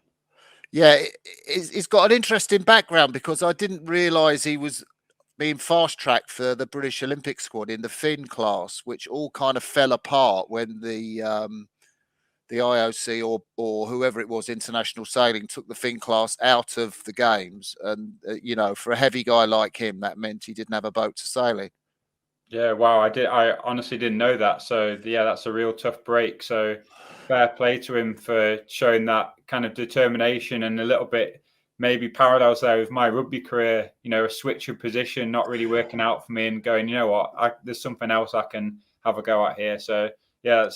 Yeah, he's got an interesting background, because I didn't realise he was being fast-tracked for the British Olympic squad in the Finn class, which all kind of fell apart when the IOC or whoever it was, International Sailing, took the Finn class out of the games. And, for a heavy guy like him, that meant he didn't have a boat to sail in. Yeah, wow, I honestly didn't know that. So yeah, that's a real tough break. So fair play to him for showing that kind of determination, and a little bit maybe parallels there with my rugby career. A switch of position not really working out for me, and going, you know what, there's something else I can have a go at here. So yeah,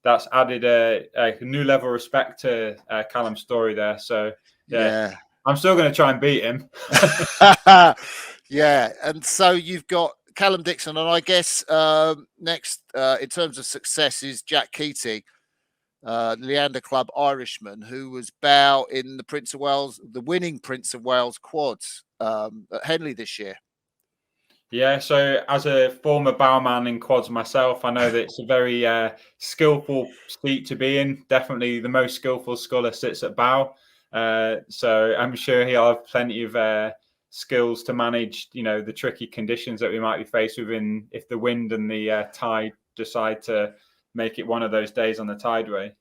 that's added a new level of respect to Callum's story there. So yeah. I'm still going to try and beat him. Yeah, and so you've got Callum Dixon, and I guess next in terms of success is Jack Keating, Leander Club Irishman, who was bow in the winning Prince of Wales quads at Henley this year. Yeah, so as a former bowman in quads myself, I know that it's a very skillful seat to be in. Definitely the most skillful sculler sits at bow. So I'm sure he'll have plenty of skills to manage, the tricky conditions that we might be faced with if the wind and the tide decide to make it one of those days on the Tideway.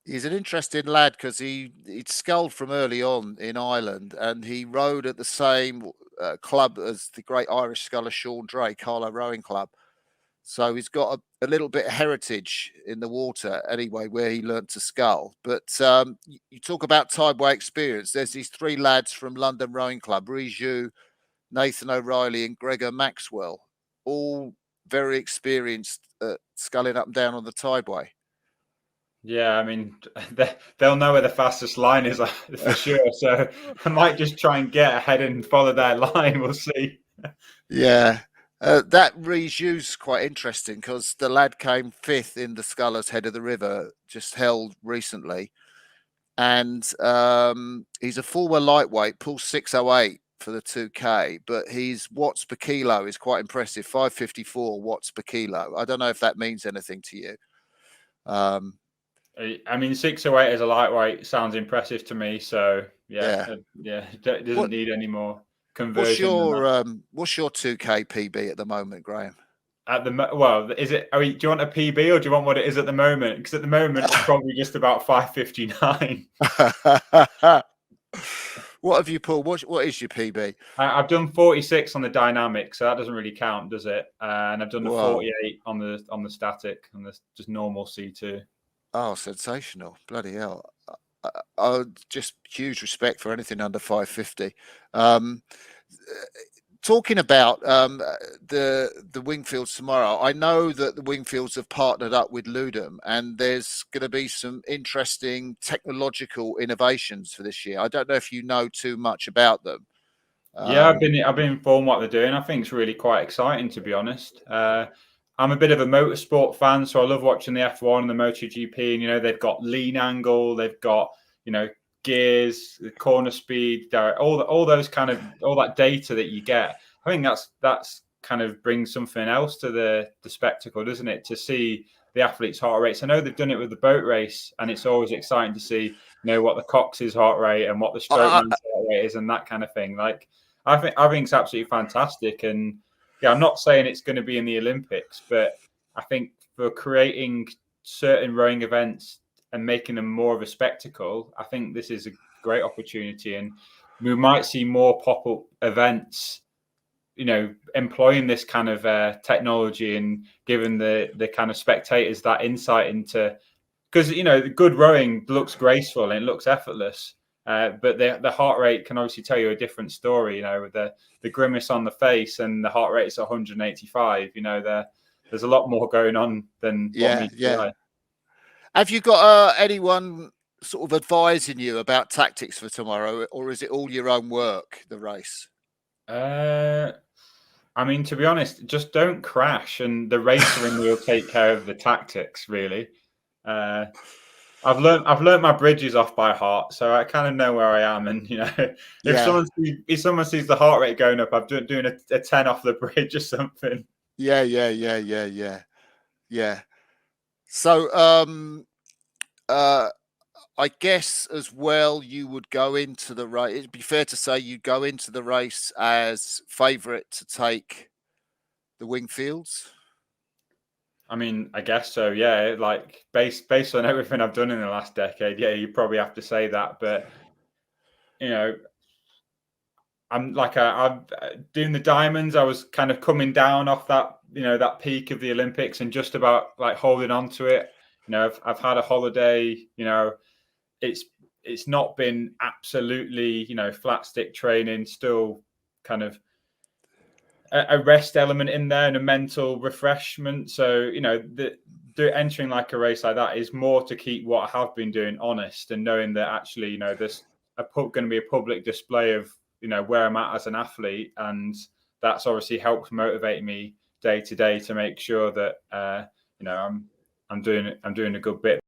He's an interesting lad, because he'd sculled from early on in Ireland, and he rowed at the same club as the great Irish sculler Sean Drake, Carlo Rowing Club. So he's got a little bit of heritage in the water anyway, where he learnt to scull. But you talk about Tideway experience. There's these three lads from London Rowing Club, Riju, Nathan O'Reilly and Gregor Maxwell, all very experienced at sculling up and down on the Tideway. Yeah, I mean, they'll know where the fastest line is for sure. So I might just try and get ahead and follow their line. We'll see. Yeah. That Riju's quite interesting, because the lad came 5th in the Scullers Head of the River, just held recently. And he's a former lightweight, pulls 608 for the 2K, but his watts per kilo is quite impressive, 554 watts per kilo. I don't know if that means anything to you. I mean, 608 as a lightweight sounds impressive to me. So yeah, it doesn't need any more conversion. What's your 2K PB at the moment, Graham? Well, is it? Do you want a PB or do you want what it is at the moment? Because at the moment it's probably just about 5:59. What have you pulled? What is your PB? I've done 46 on the dynamic, so that doesn't really count, does it? And I've done the Wow. 48 on the static, on the just normal C2. Oh, sensational! Bloody hell! I just huge respect for anything under 550. Talking about the Wingfields tomorrow, I know that the Wingfields have partnered up with Ludum, and there's going to be some interesting technological innovations for this year. I don't know if you know too much about them. Yeah, I've been informed what they're doing. I think it's really quite exciting, to be honest. I'm a bit of a motorsport fan, so I love watching the F1 and the MotoGP. And they've got lean angle, they've got gears, the corner speed, all those kind of all that data that you get. I think that's kind of brings something else to the spectacle, doesn't it? To see the athletes' heart rates. I know they've done it with the boat race, and it's always exciting to see what the Cox's heart rate and what the strokeman's heart rate is and that kind of thing. Like I think it's absolutely fantastic, and yeah, I'm not saying it's going to be in the Olympics, but I think for creating certain rowing events and making them more of a spectacle, I think this is a great opportunity, and we might see more pop-up events, employing this kind of technology and giving the kind of spectators that insight into, because the good rowing looks graceful and it looks effortless, but the heart rate can obviously tell you a different story. With the grimace on the face and the heart rate is 185. There's a lot more going on than what meets the eye. Have you got anyone sort of advising you about tactics for tomorrow, or is it all your own work, the race? I mean, to be honest, just don't crash, and the racing will take care of the tactics. Really, I've learned my bridges off by heart, so I kind of know where I am. And if someone sees the heart rate going up, I'm doing a 10 off the bridge or something. Yeah. So, I guess as well, you would go into the race. It'd be fair to say you go into the race as favourite to take the Wingfields. I mean, I guess so. Yeah, like based on everything I've done in the last decade, yeah, you probably have to say that. But I'm doing the diamonds. I was kind of coming down off that that peak of the Olympics and just about like holding on to it. I've had a holiday. It's not been absolutely flat stick training. Still kind of a rest element in there and a mental refreshment. So entering like a race like that is more to keep what I have been doing honest, and knowing that actually there's going to be a public display of where I'm at as an athlete, and that's obviously helped motivate me day to day to make sure that I'm doing a good bit.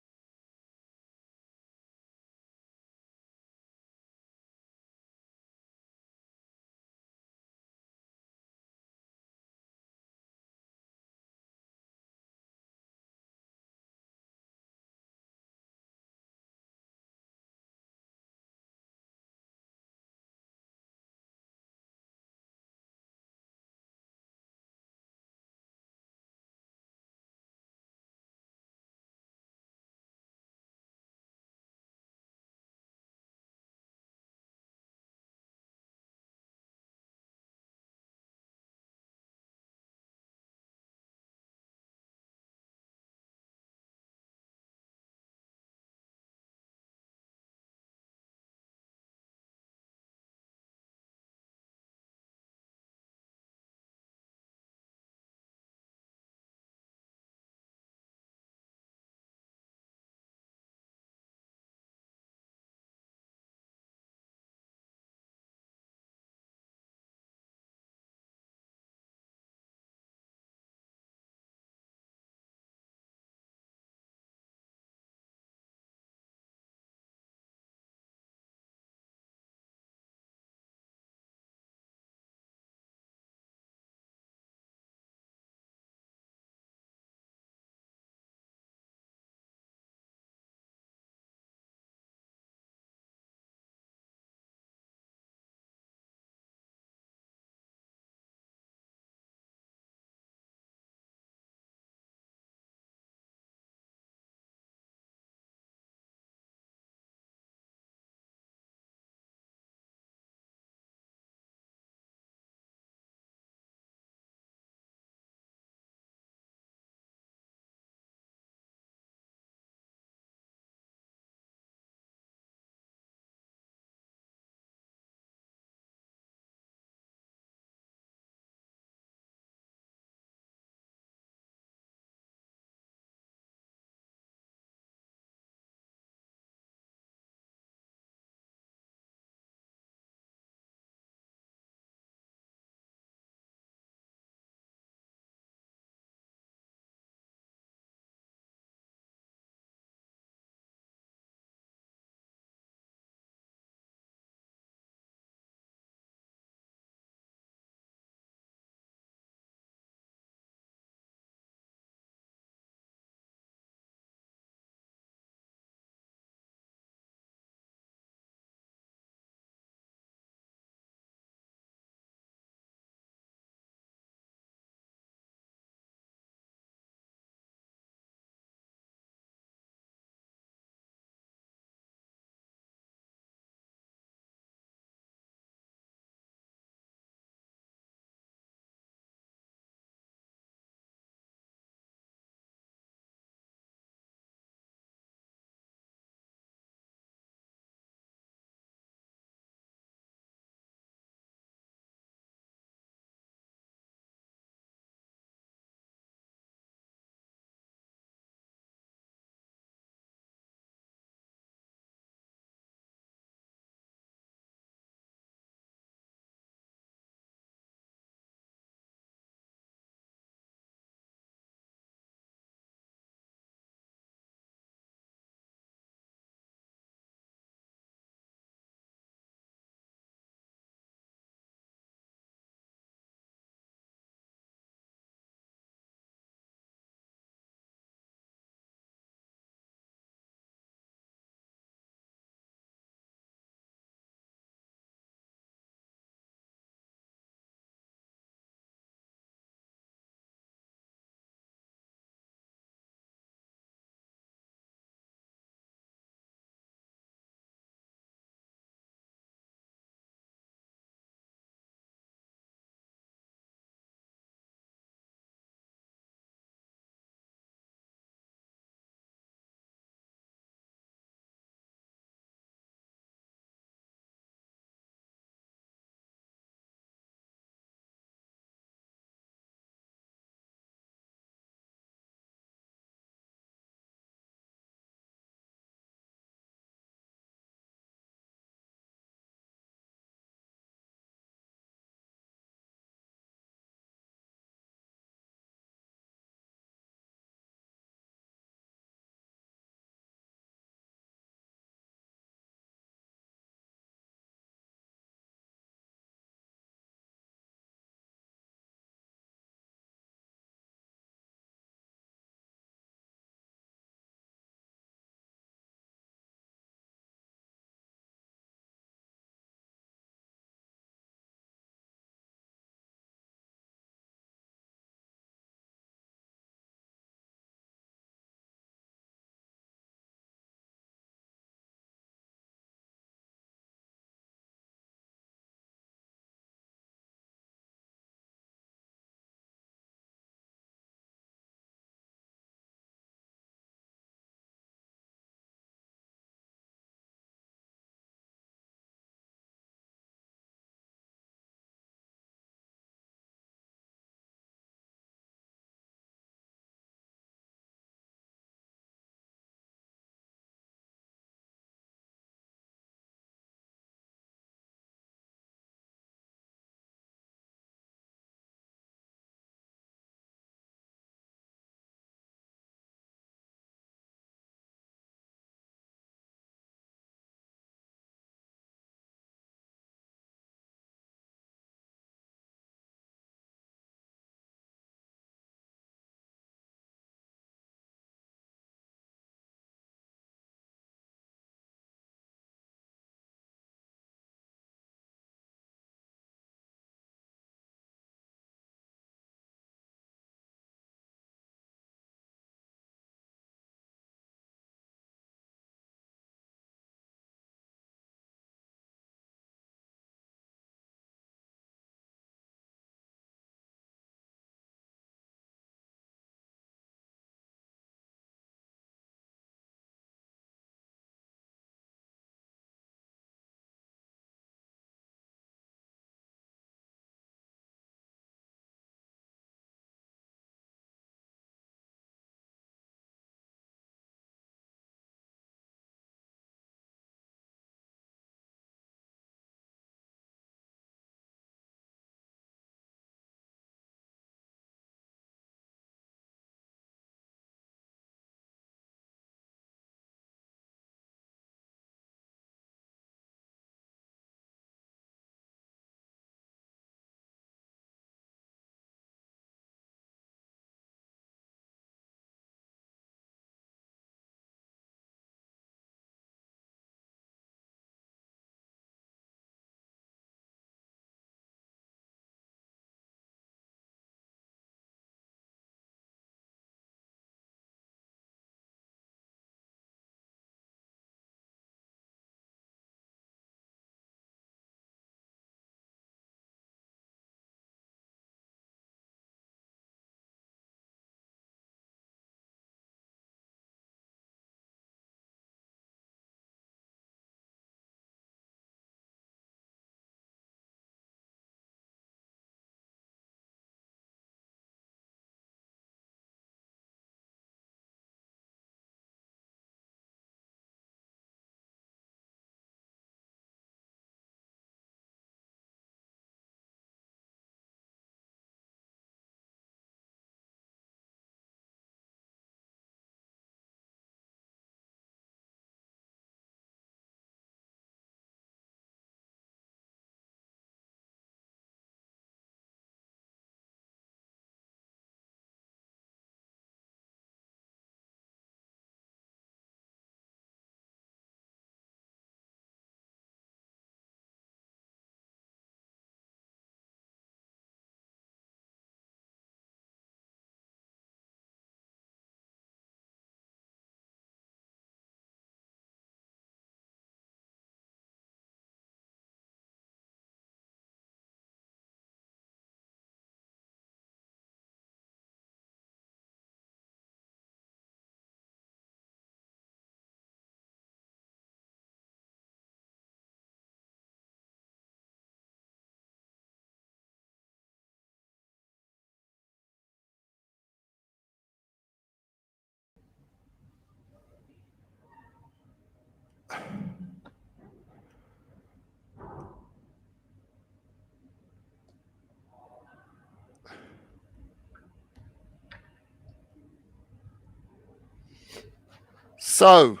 So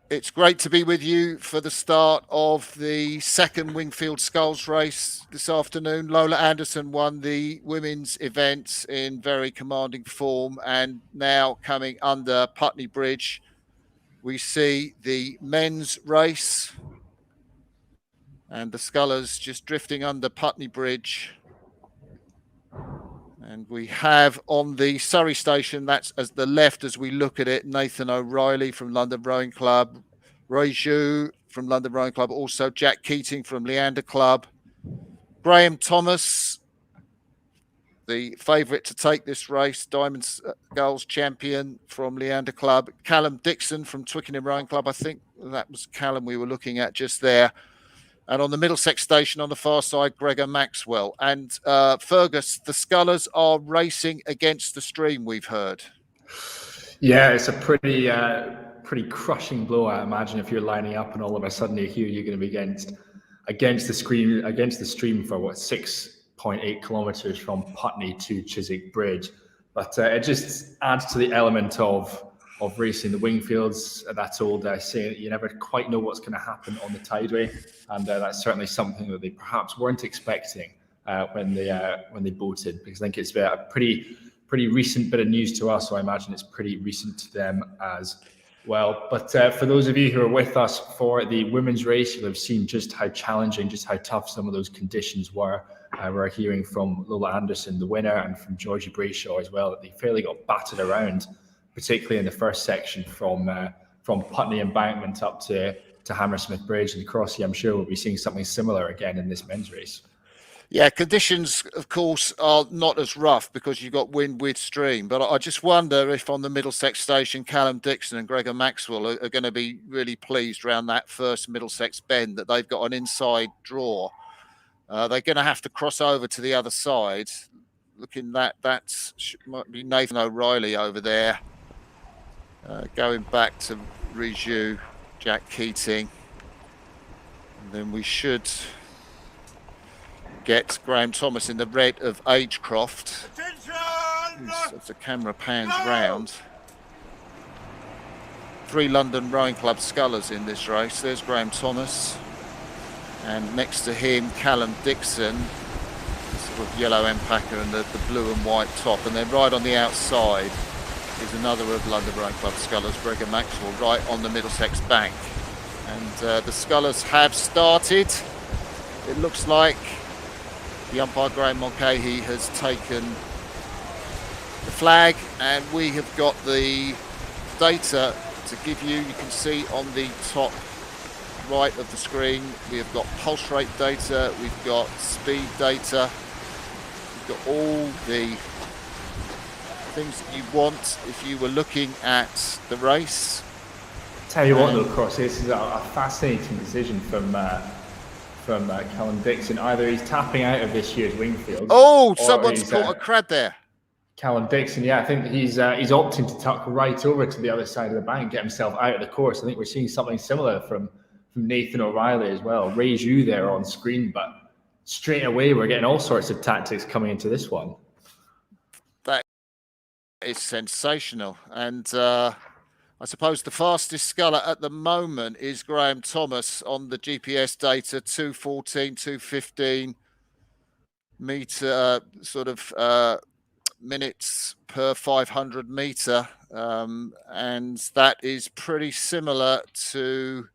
it's great to be with you for the start of the second Wingfield Sculls race this afternoon. Lola Anderson won the women's event in very commanding form, and now coming under Putney Bridge, we see the men's race and the Scullers just drifting under Putney Bridge. And we have on the Surrey station, that's as the left as we look at it, Nathan O'Reilly from London Rowing Club, Roy Zhu from London Rowing Club, also Jack Keating from Leander Club, Graham Thomas, the favourite to take this race, Diamond Sculls champion from Leander Club, Callum Dixon from Twickenham Rowing Club. I think that was Callum we were looking at just there. And on the Middlesex station on the far side, Gregor Maxwell. And Fergus, the Scullers are racing against the stream, we've heard. Yeah, it's a pretty crushing blow, I imagine, if you're lining up and all of a sudden you hear you're going to be against the stream for 6.8 kilometers from Putney to Chiswick Bridge. But it just adds to the element of racing the Wingfields. That old saying, you never quite know what's going to happen on the tideway, and that's certainly something that they perhaps weren't expecting when they boated, because I think it's a pretty recent bit of news to us, so I imagine it's pretty recent to them as well. But for those of you who are with us for the women's race, you'll have seen just how challenging, just how tough some of those conditions were. We're hearing from Lola Anderson, the winner, and from Georgie Brayshaw as well, that they fairly got battered around, particularly in the first section from Putney Embankment up to Hammersmith Bridge and Crossy. I'm sure we'll be seeing something similar again in this men's race. Yeah, conditions, of course, are not as rough because you've got wind with stream. But I just wonder if on the Middlesex station, Callum Dixon and Gregor Maxwell are going to be really pleased around that first Middlesex bend that they've got an inside draw. They're going to have to cross over to the other side. Looking that might be Nathan O'Reilly over there. Going back to Riju, Jack Keating. And then we should get Graham Thomas in the red of Agecroft. As the camera pans round. 3 London Rowing Club Scullers in this race. There's Graham Thomas. And next to him, Callum Dixon. Sort of yellow alpaca and the blue and white top. And then right on the outside is another of London Rowing Club Scullers, Gregor Maxwell, right on the Middlesex bank. And the Scullers have started. It looks like the umpire Graham Mulcahy has taken the flag, and we have got the data to give you. You can see on the top right of the screen, we have got pulse rate data, we've got speed data, we've got all the things that you want if you were looking at the race. Tell you what though, Cross, this is a fascinating decision from Callum Dixon. Either he's tapping out of this year's Wingfield. Oh, someone's caught a crad there. Callum Dixon, yeah, I think he's opting to tuck right over to the other side of the bank, get himself out of the course. I think we're seeing something similar from Nathan O'Reilly as well. Ray Zhu there on screen, but straight away we're getting all sorts of tactics coming into this one. That is sensational. And I suppose the fastest sculler at the moment is Graham Thomas on the GPS data, 2:14, 2:15 meter, minutes per 500 meter. And that is pretty similar to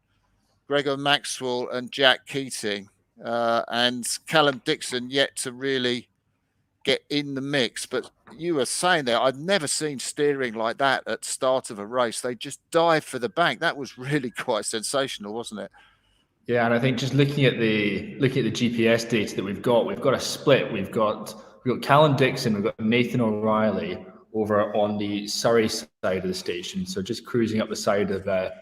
Gregor Maxwell and Jack Keating. And Callum Dixon yet to really get in the mix. But you were saying there, I've never seen steering like that at start of a race. They just dive for the bank. That was really quite sensational, wasn't it? Yeah, and I think just looking at the GPS data that we've got a split. We've got Callum Dixon, we've got Nathan O'Reilly over on the Surrey side of the station. So just cruising up the side of the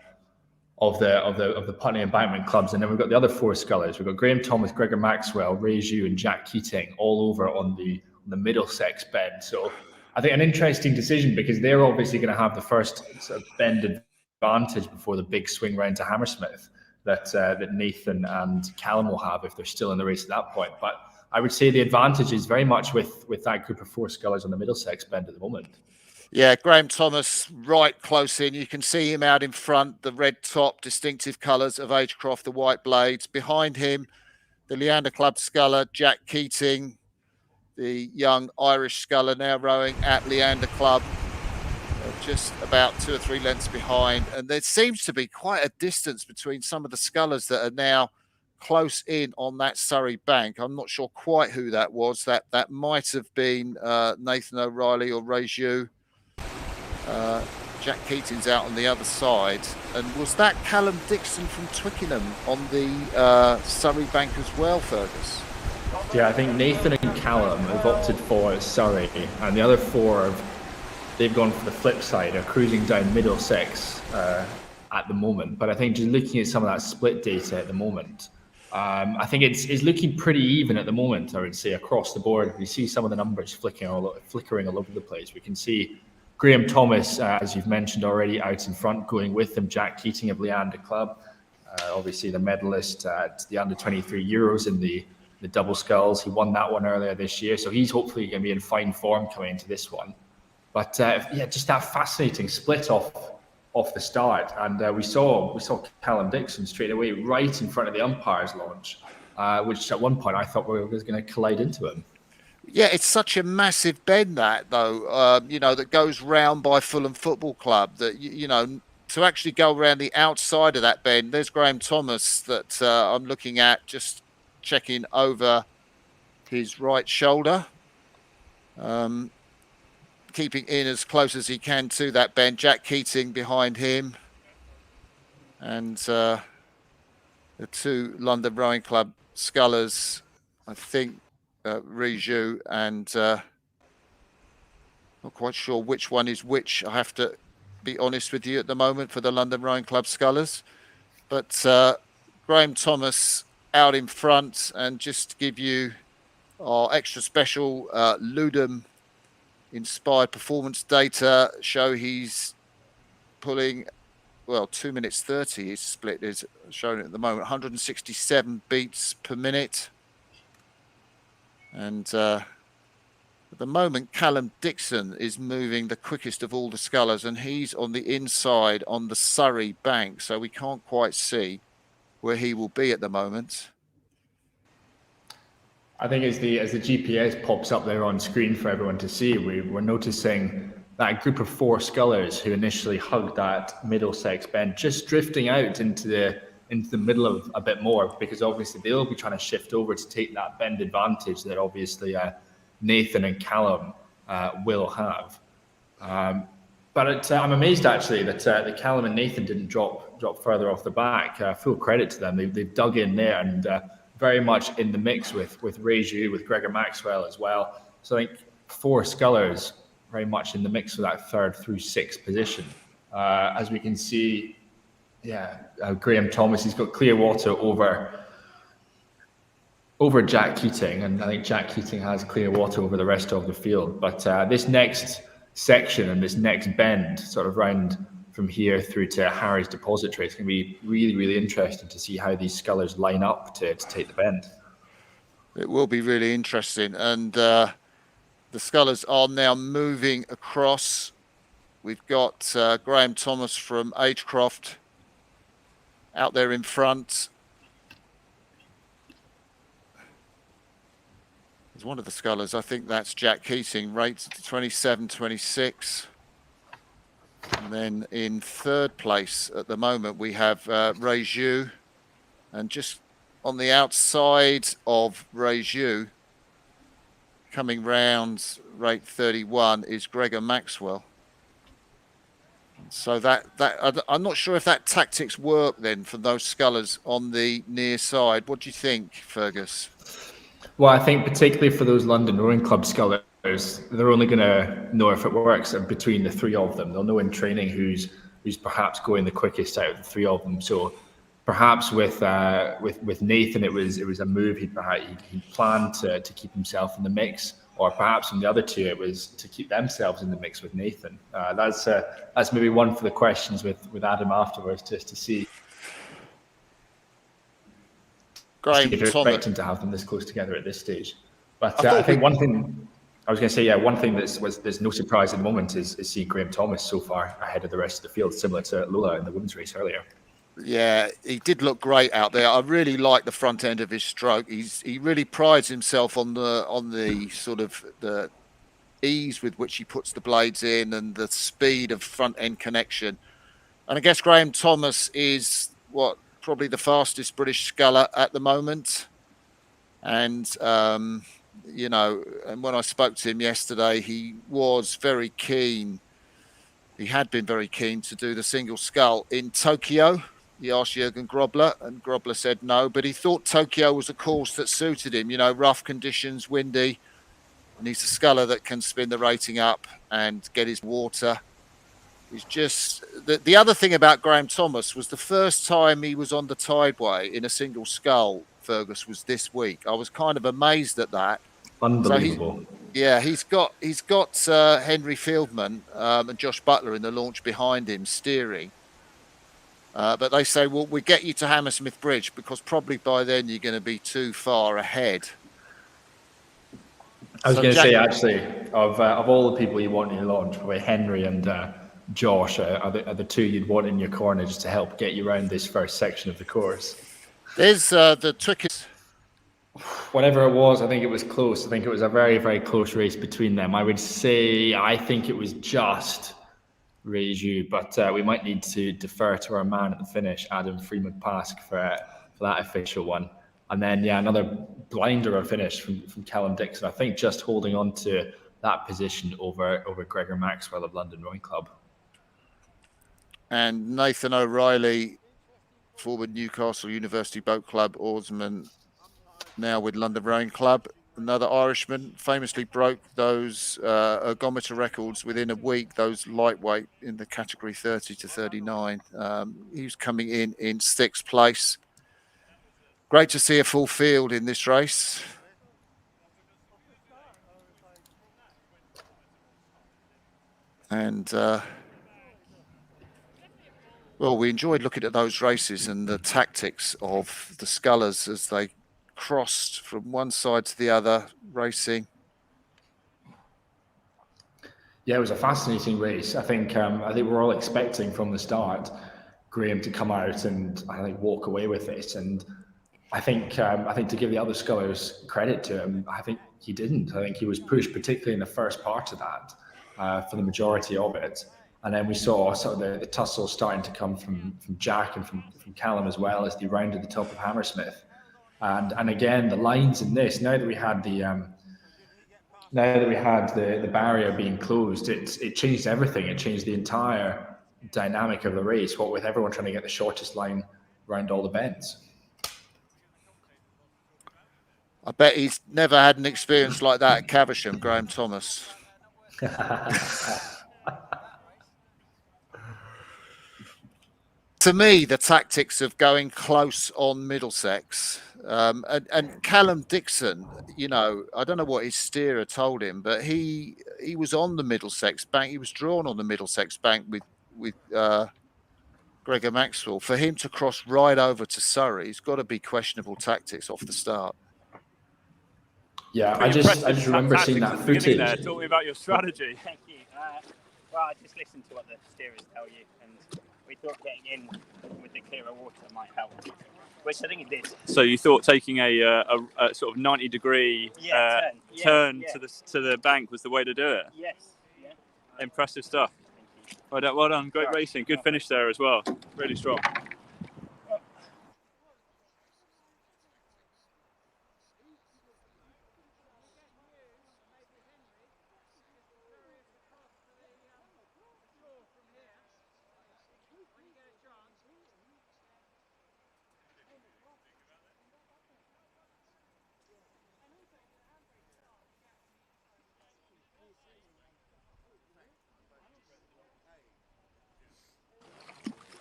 Putney Embankment clubs, and then we've got the other 4 scullers. We've got Graham Thomas, Gregor Maxwell, Ray Zhu, and Jack Keating all over on the Middlesex bend. So I think an interesting decision, because they're obviously going to have the first sort of bend advantage before the big swing round to Hammersmith that Nathan and Callum will have if they're still in the race at that point. But I would say the advantage is very much with that group of 4 scullers on the Middlesex bend at the moment. Yeah, Graham Thomas right close in. You can see him out in front, the red top, distinctive colours of Agecroft, the white blades. Behind him, the Leander Club sculler, Jack Keating, the young Irish sculler now rowing at Leander Club, just about 2 or 3 lengths behind. And there seems to be quite a distance between some of the scullers that are now close in on that Surrey bank. I'm not sure quite who that was. That might have been Nathan O'Reilly or Ray Zhu. Jack Keating's out on the other side. And was that Callum Dixon from Twickenham on the Surrey bank as well, Fergus? Yeah, I think Nathan and Callum have opted for Surrey, and the other 4 they've gone for the flip side, are cruising down Middlesex at the moment. But I think just looking at some of that split data at the moment, I think it's looking pretty even at the moment, I would say, across the board. We see some of the numbers flickering all over the place. We can see Graham Thomas, as you've mentioned already, out in front, going with them. Jack Keating of Leander Club, obviously the medalist at the under-23 Euros in the double sculls. He won that one earlier this year, so he's hopefully going to be in fine form coming into this one. But yeah, just that fascinating split off the start, and we saw Callum Dixon straight away right in front of the umpire's launch, which at one point I thought we were going to collide into him. Yeah, it's such a massive bend that that goes round by Fulham Football Club that to actually go around the outside of that bend. There's Graham Thomas that I'm looking at, just checking over his right shoulder, keeping in as close as he can to that bend. Jack Keating behind him, and the 2 London Rowing Club scullers, I think Rijou and not quite sure which one is which. I have to be honest with you at the moment for the London Rowing Club scullers, but Graham Thomas out in front. And just to give you our extra special Ludum inspired performance data, show he's pulling 2 minutes 30. His split is shown at the moment, 167 beats per minute. And at the moment, Callum Dixon is moving the quickest of all the scullers, and he's on the inside on the Surrey bank, so we can't quite see where he will be at the moment. I think as the GPS pops up there on screen for everyone to see, we're noticing that group of 4 scullers who initially hugged that Middlesex bend just drifting out into the middle of a bit more, because obviously they'll be trying to shift over to take that bend advantage that obviously Nathan and Callum will have. But I'm amazed actually that Callum and Nathan didn't drop further off the back. Full credit to them. They've dug in there and very much in the mix with Ray Zhu, with Gregor Maxwell as well. So I think 4 scullers very much in the mix for that 3rd through 6th position. As we can see, Graham Thomas, he's got clear water over Jack Keating, and I think Jack Keating has clear water over the rest of the field. But this next section and this next bend, sort of round from here through to Harry's Depository, it's going to be really, really interesting to see how these scullers line up to take the bend. It will be really interesting. And the scullers are now moving across. We've got Graham Thomas from Agecroft out there in front. There's one of the scullers, I think that's Jack Keating, rates 27.26. And then in 3rd place at the moment, we have Ray Zhu. And just on the outside of Ray Zhu, coming round rate 31, is Gregor Maxwell. So I'm not sure if that tactics work then for those scullers on the near side. What do you think, Fergus? Well, I think particularly for those London Rowing Club scullers, they're only going to know if it works between the 3 of them. They'll know in training who's perhaps going the quickest out of the 3 of them. So perhaps with Nathan, it was a move he planned to keep himself in the mix, or perhaps from the other 2, it was to keep themselves in the mix with Nathan. That's maybe one for the questions with Adam afterwards, just to see. Graham if you're Thomas expecting to have them this close together at this stage. But I think one thing I was going to say, yeah, one thing there's no surprise at the moment is seeing Graham Thomas so far ahead of the rest of the field, similar to Lola in the women's race earlier. Yeah, he did look great out there. I really like the front end of his stroke. He really prides himself on the sort of the ease with which he puts the blades in and the speed of front end connection. And I guess Graham Thomas is probably the fastest British sculler at the moment. And you know, and when I spoke to him yesterday, he was very keen. He had been very keen to do the single scull in Tokyo. He asked Jürgen Grobler, and Grobler said no, but he thought Tokyo was a course that suited him, you know, rough conditions, windy, and he's a sculler that can spin the rating up and get his water. He's just... The other thing about Graham Thomas was the first time he was on the tideway in a single scull, Fergus, was this week. I was kind of amazed at that. Unbelievable. So he's got Henry Fieldman and Josh Butler in the launch behind him steering. But they say, well, we get you to Hammersmith Bridge because probably by then you're going to be too far ahead. I was going to say, actually, of all the people you want in your launch, probably Henry and Josh are the two you'd want in your corner just to help get you around this first section of the course. There's the Twickenham. Whatever it was, I think it was close. I think it was a very, very close race between them. I would say I think it was just Reju, but we might need to defer to our man at the finish, Adam Freeman-Pask, for that official one. And then, yeah, another blinder of a finish from Callum Dixon. I think just holding on to that position over Gregor Maxwell of London Rowing Club. And Nathan O'Reilly, former Newcastle University Boat Club oarsman, now with London Rowing Club. Another Irishman, famously broke those ergometer records within a week, those lightweight in the category 30 to 39. He was coming in sixth place. Great to see a full field in this race. And, well, we enjoyed looking at those races and the tactics of the scullers as they crossed from one side to the other, racing. Yeah, it was a fascinating race. I think we're all expecting from the start Graham to come out and I think walk away with it. And I think to give the other scullers credit to him, I think he didn't. I think he was pushed, particularly in the first part of that, for the majority of it. And then we saw sort of the tussle starting to come from Jack and from Callum as well as they rounded the top of Hammersmith. And again, the lines in this, now that we had the barrier being closed, it changed everything. It changed the entire dynamic of the race, what with everyone trying to get the shortest line around all the bends. I bet he's never had an experience like that at Caversham, Graham Thomas. To me, the tactics of going close on Middlesex and Callum Dixon, you know, I don't know what his steerer told him, but he was on the Middlesex bank. He was drawn on the Middlesex bank with Gregor Maxwell. For him to cross right over to Surrey, it's got to be questionable tactics off the start. Yeah, I just remember seeing that footage. There. Talk me about your strategy. Thank you. Well, I just listen to what the steerers tell you, and we thought getting in with the clearer water might help, which I think it did. So you thought taking a sort of 90-degree turn to the bank was the way to do it? Yes. Yeah. Impressive stuff. Well done. Great racing. Good finish there as well. Really strong.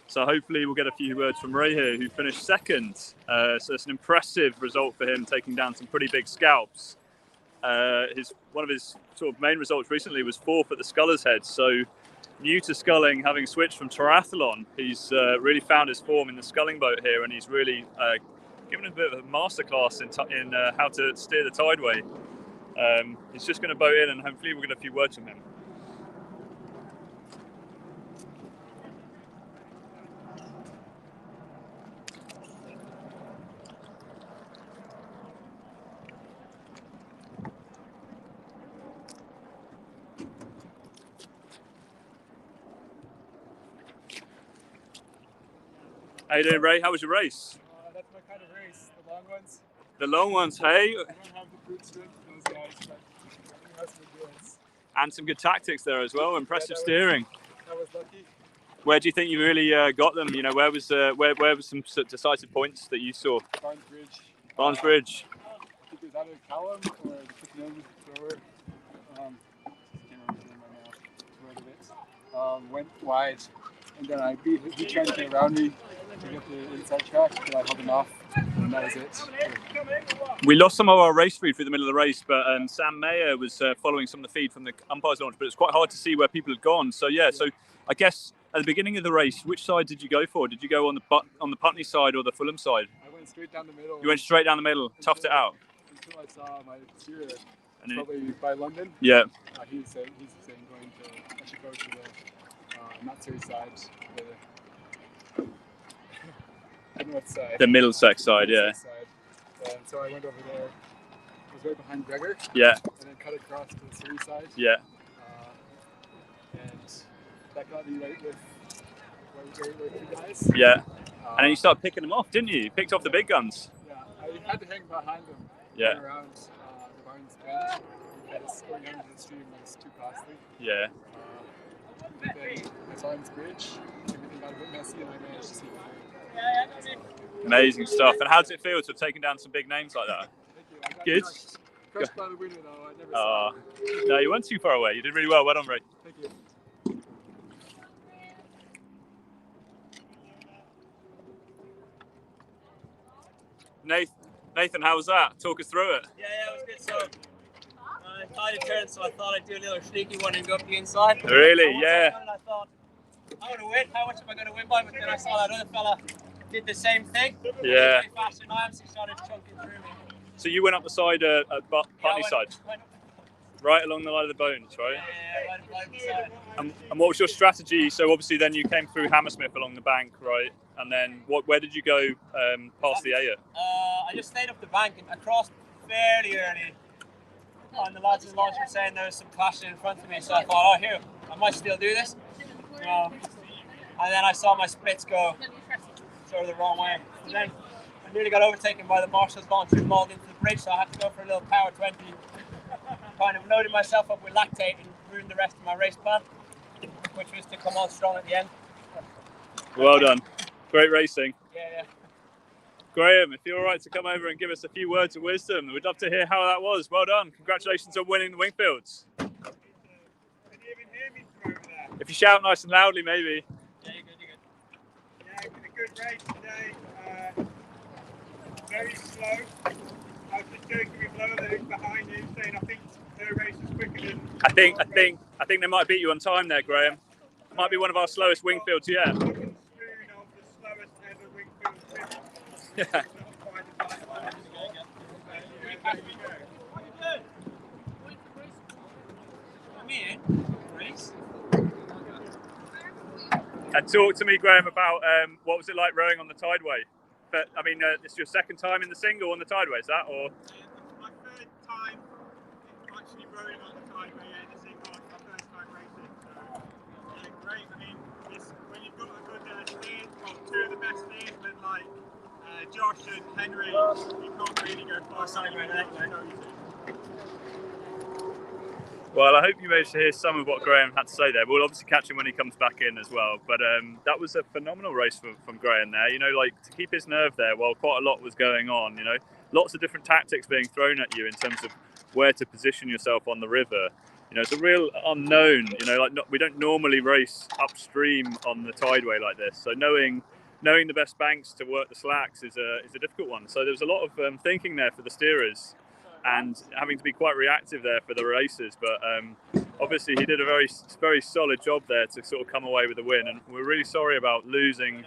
So hopefully we'll get a few words from Ray here, who finished second. So it's an impressive result for him, taking down some pretty big scalps. One of his sort of main results recently was fourth at the Sculler's Head. So new to sculling, having switched from triathlon, he's really found his form in the sculling boat here, and he's really given a bit of a masterclass in how to steer the tideway. He's just going to boat in, and hopefully we'll get a few words from him. How you doing, Ray? How was your race? That's my kind of race, the long ones. The long ones, hey? I don't have the brute strength for those guys, but the rest of the goods. And some good tactics there as well. Impressive steering. That was lucky. Where do you think you really got them? You know, where was some decisive points that you saw? Barnes Bridge. Barnes Bridge. I think it was either Callum or the quick thrower. I can't remember his name right now. Went wide, and then he tried to get around me to get the inside track, but I held him off, and that was it. We lost some of our race feed through the middle of the race, but Sam Mayer was following some of the feed from the umpires launch, but it's quite hard to see where people had gone. So yeah, so I guess at the beginning of the race, which side did you go for? Did you go on the Putney side or the Fulham side? I went straight down the middle. You went straight down the middle, toughed it out. Until I saw my steerer, And probably by London. Yeah. He's saying I should go to the not-series side. I don't know what side. The Middlesex side, yeah. And so I went over there. I was right behind Gregor. Yeah. And then cut across to the series side. Yeah. And that got me right with you guys. Yeah. And then you started picking them off, didn't you? You picked off the big guns. Yeah, I had to hang behind them. Yeah. Around the Barnes bench because going down to the stream was too costly. Yeah. But then at Barnes Bridge, everything got a bit messy and I managed to see it. Amazing stuff. And how does it feel to have taken down some big names like that? Thank you. Good. Crushed by the winner though. I never saw it. No, you weren't too far away. You did really well. Well done, Ray. Thank you. Nathan, how was that? Talk us through it. Yeah, it was good. So I tied a turn, so I thought I'd do a little sneaky one and go up the inside. Really? Yeah. I thought, I'm going to win. How much am I going to win by? But then I saw that other fella did the same thing. Yeah. Way faster than I am, so he started chunking through me. So you went up the side at Putney side? Went Right along the line of the bones, right? Yeah, right beside. And what was your strategy? So obviously then you came through Hammersmith along the bank, right? And then where did you go past the Aya? I just stayed up the bank and I crossed fairly early. And the lads in the launch were saying there was some clashing in front of me, so I thought, oh, here, I might still do this. And then I saw my splits go sort of the wrong way. And then I nearly got overtaken by the marshals going through mauled into the bridge, so I had to go for a little power 20. Kind of loaded myself up with lactate and ruined the rest of my race plan, which was to come on strong at the end. Well done. Great racing. Yeah. Graham, if you're all right to come over and give us a few words of wisdom, we'd love to hear how that was. Well done. Congratulations on winning the Wingfields. Can you even hear me from over there? If you shout nice and loudly, maybe. Yeah, you're good. Yeah, it's been a good race today. Very slow. I was just joking with Lola who's behind you, saying I think her race is quicker than. I think they might beat you on time there, Graham. Might be one of our slowest Wingfields yet. Spoon of the slowest ever Wingfield trip. Yeah. And talk to me, Graham, about what was it like rowing on the Tideway? But I mean, it's your second time in the single on the Tideway, is that or? My third time actually rowing on the Tideway in the single. It's my first time racing. So yeah, great. I mean, when you've got a good steers, well, two of the best steersmen like Josh and Henry, you can't really go far. Well, I hope you managed to hear some of what Graham had to say there. We'll obviously catch him when he comes back in as well. But that was a phenomenal race from Graham there. You know, like to keep his nerve there while quite a lot was going on. You know, lots of different tactics being thrown at you in terms of where to position yourself on the river. You know, it's a real unknown. You know, like we don't normally race upstream on the Tideway like this. So knowing the best banks to work the slacks is a difficult one. So there was a lot of thinking there for the steerers, and having to be quite reactive there for the racers. But obviously he did a very solid job there to sort of come away with a win. And we're really sorry about losing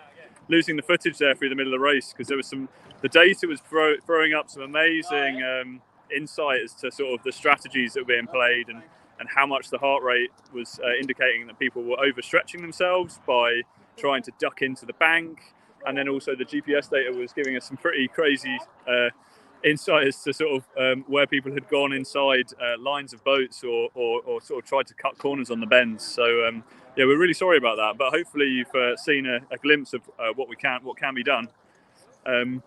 the footage there through the middle of the race, because there was the data was throwing up some amazing insight as to sort of the strategies that were being played and how much the heart rate was indicating that people were overstretching themselves by trying to duck into the bank. And then also the GPS data was giving us some pretty crazy insight as to sort of where people had gone inside lines of boats or sort of tried to cut corners on the bends. So yeah, we're really sorry about that, but hopefully you've seen a glimpse of what can be done. But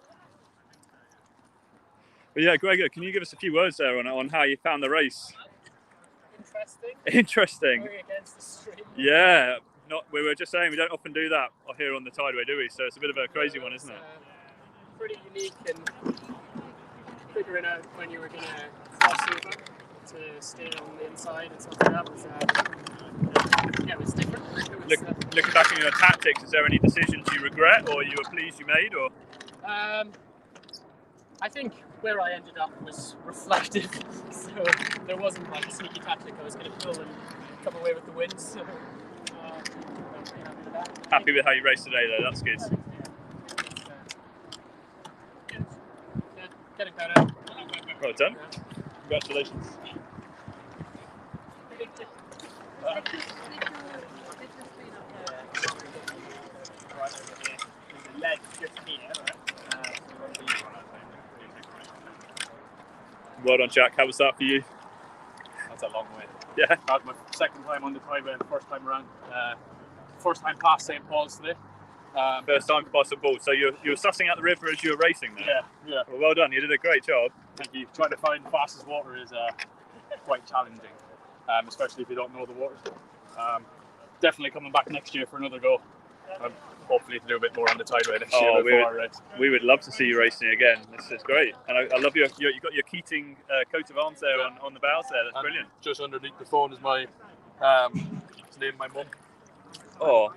yeah, Gregor, can you give us a few words there on how you found the race? Interesting. Going against the stream. Yeah, we were just saying we don't often do that here on the Tideway, do we? So it's a bit of a crazy one, isn't it? Pretty unique, and figuring out when you were going to cross over to stay on the inside and stuff like that was it was different. It was, looking back on your tactics, is there any decisions you regret or you were pleased you made? Or I think where I ended up was reflective, so there wasn't like a sneaky tactic I was going to pull and come away with the win. So happy with how you raced today, though. That's good. Yeah, getting better. Well done. Congratulations. Well done, Jack. How was that for you? That's a long way. Yeah. That was my second time on the Tideway, the first time around. First time past St. Paul's today. First time past St. Paul's. So you were sussing out the river as you were racing there? Yeah. Well done. You did a great job. Thank you. Trying to find the fastest water is quite challenging, especially if you don't know the water. Definitely coming back next year for another go. Hopefully to do a bit more on the Tideway next year before our race. We would love to see you racing again. This is great. And I love you've got your Keating coat of arms there on the bows there. That's brilliant. Just underneath the phone is my name of my mum. Oh,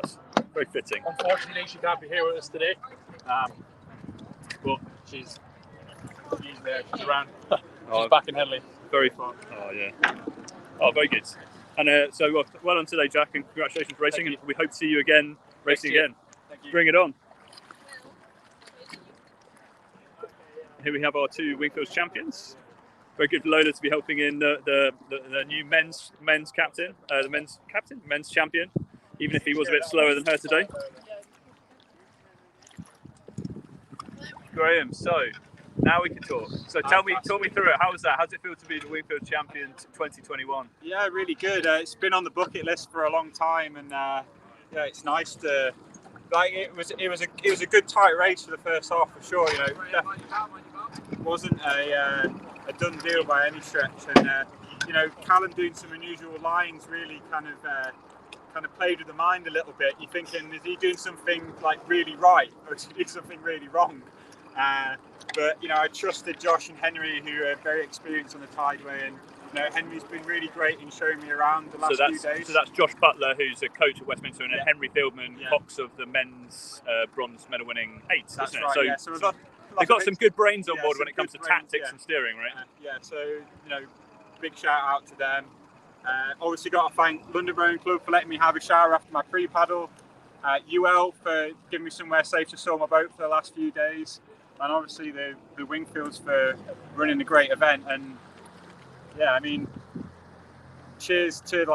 it's very fitting. Unfortunately, she can't be here with us today. But she's there. She's around. She's back in Henley. Very fun. Oh, yeah. Oh, very good. And so well done today, Jack, and congratulations for racing. And we hope to see you again racing again. Thank you. Bring it on. Here we have our two Wingfield champions. Very good for Lola to be helping in the new men's captain, men's champion, even if he was a bit slower than her today. Graham, so now we can talk. So talk me through it. How was that? How does it feel to be the Wingfield champion 2021? Yeah, really good. It's been on the bucket list for a long time, and yeah, it's nice to it was a good tight race for the first half for sure. You know, it wasn't a done deal by any stretch, and you know, Callum doing some unusual lines really kind of played with the mind a little bit. You're thinking, is he doing something like really right, or is he doing something really wrong? But you know, I trusted Josh and Henry, who are very experienced on the Tideway, and you know, Henry's been really great in showing me around the last few days. So that's Josh Butler, who's a coach at Westminster, and Henry Fieldman, Cox of the men's bronze medal winning 8. That's isn't right. So, yeah. So they've got some good brains on board when it comes to tactics and steering, right? Yeah. So you know, big shout out to them. Obviously, got to thank London Rowing Club for letting me have a shower after my pre-paddle. UL for giving me somewhere safe to store my boat for the last few days. And obviously the Wingfields for running a great event. And yeah, I mean, cheers to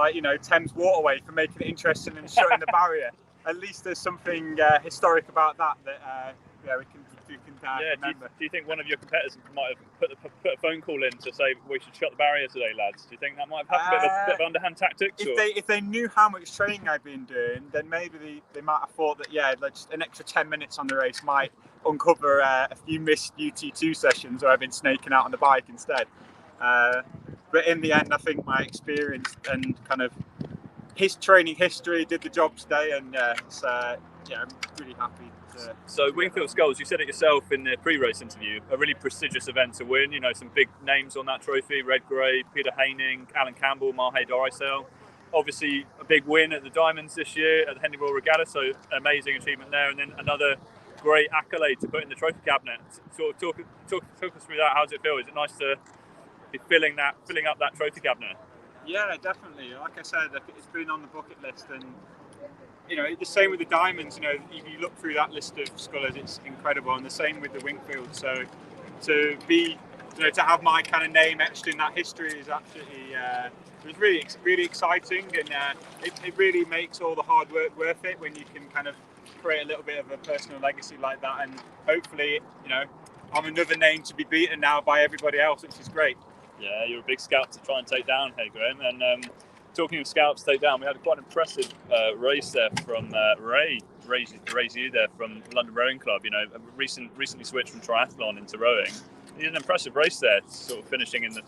Thames Waterway for making it interesting and shutting the barrier. At least there's something historic about that we can remember. Do you think one of your competitors might have put a phone call in to say we should shut the barrier today, lads? Do you think that might have happened? A bit of underhand tactics? If they knew how much training I've been doing, then maybe they might have thought that just an extra 10 minutes on the race might uncover a few missed UT2 sessions where I've been snaking out on the bike instead. But in the end, I think my experience and kind of his training history did the job today, and I'm really happy. So Wingfield Sculls, you said it yourself in the pre-race interview, a really prestigious event to win. You know, some big names on that trophy: Red Gray, Peter Haining, Alan Campbell, Mahe Dorisel. Obviously, a big win at the Diamonds this year at the Henley Royal Regatta. So amazing achievement there, and then another great accolade to put in the trophy cabinet. Sort of talk us through that. How does it feel? Is it nice to be filling up that trophy cabinet? Yeah, definitely. Like I said, it's been on the bucket list, and you know, the same with the Diamonds. You know, if you look through that list of scullers, it's incredible, and the same with the Wingfield. So to be to have my kind of name etched in that history is absolutely it was really exciting, and it really makes all the hard work worth it when you can kind of create a little bit of a personal legacy like that, and hopefully, I'm another name to be beaten now by everybody else, which is great. Yeah, you're a big scout to try and take down here, Graham. And talking of scouts to take down, we had quite an impressive race there from Ray there from London Rowing Club. Recently switched from triathlon into rowing. He did an impressive race there, sort of finishing in the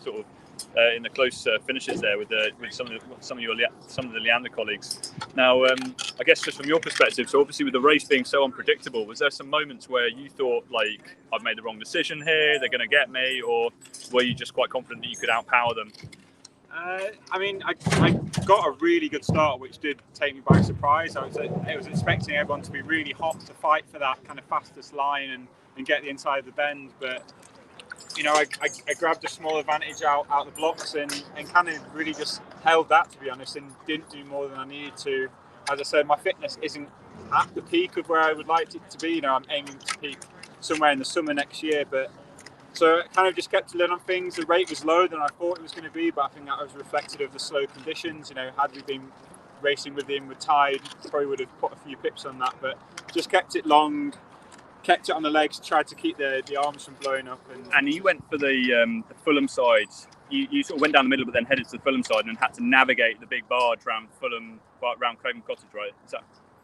in the close finishes there with some of the Leander colleagues. Now, I guess just from your perspective, so obviously with the race being so unpredictable, was there some moments where you thought, like, I've made the wrong decision here, they're going to get me, or were you just quite confident that you could outpower them? I got a really good start, which did take me by surprise. I was expecting everyone to be really hot to fight for that kind of fastest line and get the inside of the bend, but I grabbed a small advantage out the blocks and kind of really just held that, to be honest, and didn't do more than I needed to. As I said, my fitness isn't at the peak of where I would like it to be. I'm aiming to peak somewhere in the summer next year, but so I kind of just kept to learn on things. The rate was lower than I thought it was going to be, but I think that was reflective of the slow conditions. Had we been racing with the inward tide, probably would have put a few pips on that, but just kept it long, kept it on the legs, tried to keep the arms from blowing up. And you went for the Fulham side. You sort of went down the middle, but then headed to the Fulham side and had to navigate the big barge around Craven Cottage, right?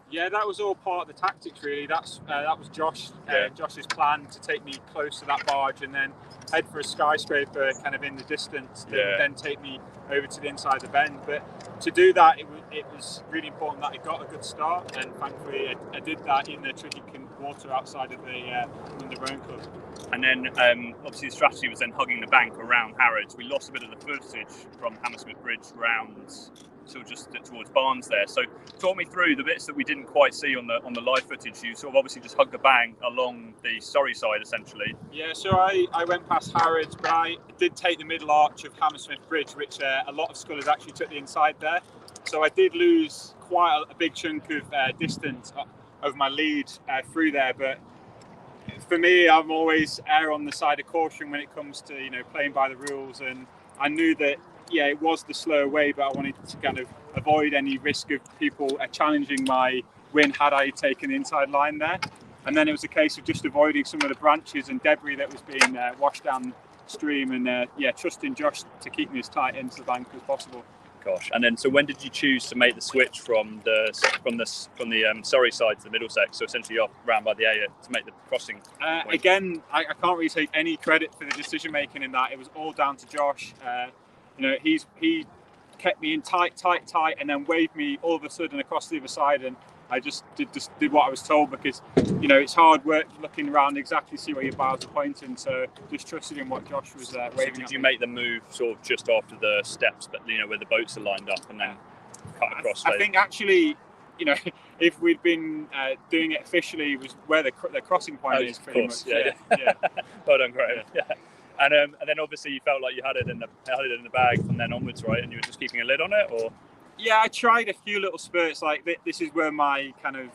Yeah, that was all part of the tactics, really. That was Josh's plan, to take me close to that barge and then head for a skyscraper kind of in the distance that would then take me over to the inside of the bend. But to do that, it was really important that I got a good start, and thankfully I did that in the tricky water outside of the London Rowing Club. And then obviously the strategy was then hugging the bank around Harrods. We lost a bit of the footage from Hammersmith Bridge round till just towards Barnes there. So talk me through the bits that we didn't quite see on the live footage. You sort of obviously just hugged the bank along the Surrey side, essentially. Yeah, so I went past Harrods, but I did take the middle arch of Hammersmith Bridge, which a lot of scullers actually took the inside there. So I did lose quite a big chunk of distance of my lead through there, but for me, I'm always err on the side of caution when it comes to playing by the rules, and I knew that it was the slower way, but I wanted to kind of avoid any risk of people challenging my win had I taken the inside line there. And then it was a case of just avoiding some of the branches and debris that was being washed downstream, and trusting Josh to keep me as tight into the bank as possible. Gosh. And then, so when did you choose to make the switch from the Surrey side to the Middlesex, so essentially off round by the A to make the crossing? Again, I can't really take any credit for the decision making in that. It was all down to Josh. He kept me in tight, and then waved me all of a sudden across the other side, and I just did what I was told, because it's hard work looking around exactly see where your bars are pointing. So just trusted in what Josh was waving. So did you make the move sort of just after the steps, but where the boats are lined up, and then cut across? I think actually, if we'd been doing it officially, it was where the crossing point is pretty much. Yeah. Well done, Graham. Yeah. And then obviously you felt like you had it in the bag from then onwards, right? And you were just keeping a lid on it, or? Yeah, I tried a few little spurts. Like this is where my kind of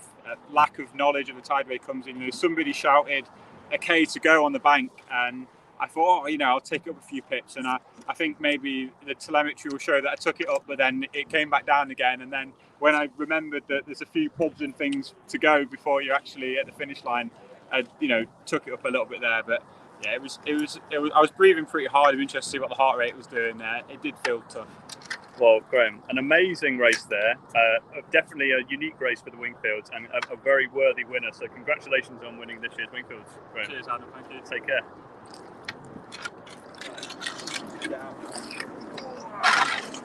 lack of knowledge of the tideway comes in. Somebody shouted a K to go on the bank, and I thought, I'll take up a few pips, and I think maybe the telemetry will show that I took it up, but then it came back down again. And then when I remembered that there's a few pubs and things to go before you're actually at the finish line, I took it up a little bit there. But yeah, it was. I was breathing pretty hard. I'm interested to see what the heart rate was doing there. It did feel tough. Well, Graham, an amazing race there. Definitely a unique race for the Wingfields, and a very worthy winner. So congratulations on winning this year's Wingfields, Graham. Cheers, Adam. Thank you. Take care.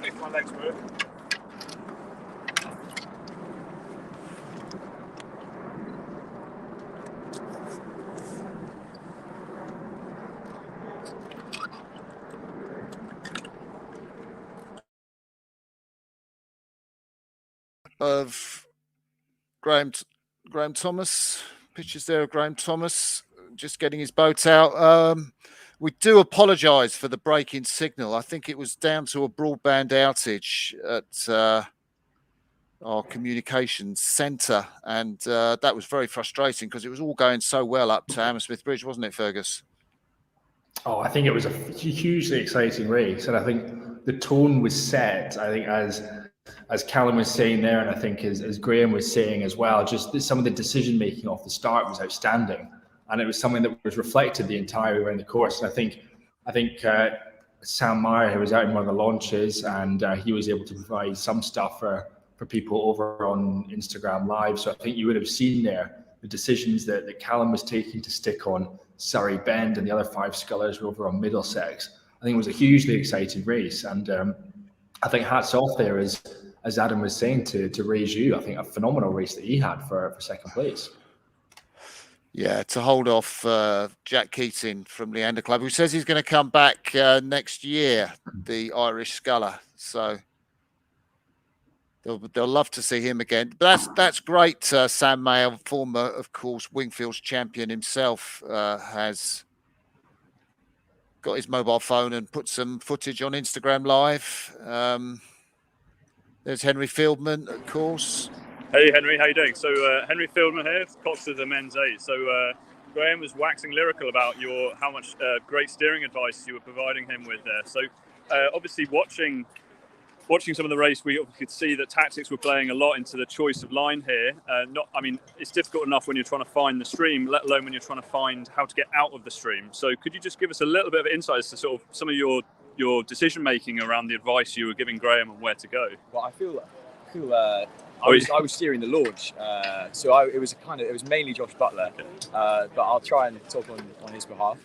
If my legs work. Of Graham Thomas, pictures there of Graham Thomas just getting his boat out. We do apologise for the break in signal. I think it was down to a broadband outage at our communications centre, and that was very frustrating because it was all going so well up to Hammersmith Bridge, wasn't it, Fergus? Oh, I think it was a hugely exciting race, and I think the tone was set. I think as Callum was saying there, and I think as Graham was saying as well, just some of the decision making off the start was outstanding, and it was something that was reflected the entire way around the course. And I think Sam Meyer, who was out in one of the launches, and he was able to provide some stuff for people over on Instagram Live. So I think you would have seen there the decisions that Callum was taking to stick on Surrey Bend, and the other 5 scullers were over on Middlesex. I think it was a hugely exciting race, and I think hats off there, as Adam was saying, to Ray Zhu. I think a phenomenal race that he had for second place. Yeah, to hold off Jack Keating from Leander Club, who says he's going to come back next year, the Irish sculler. So they'll love to see him again. But that's great. Sam Mayer, former, of course, Wingfield's champion himself, has got his mobile phone and put some footage on Instagram Live. There's Henry Fieldman, of course. Hey Henry, how you doing? So Henry Fieldman here, Cox of the men's 8. So Graham was waxing lyrical about how much great steering advice you were providing him with there. So obviously watching some of the race, we could see that tactics were playing a lot into the choice of line here. It's difficult enough when you're trying to find the stream, let alone when you're trying to find how to get out of the stream. So could you just give us a little bit of insight as to sort of some of your decision making around the advice you were giving Graham on where to go? Well, I feel I was steering the launch, so it was mainly Josh Butler, but I'll try and talk on his behalf.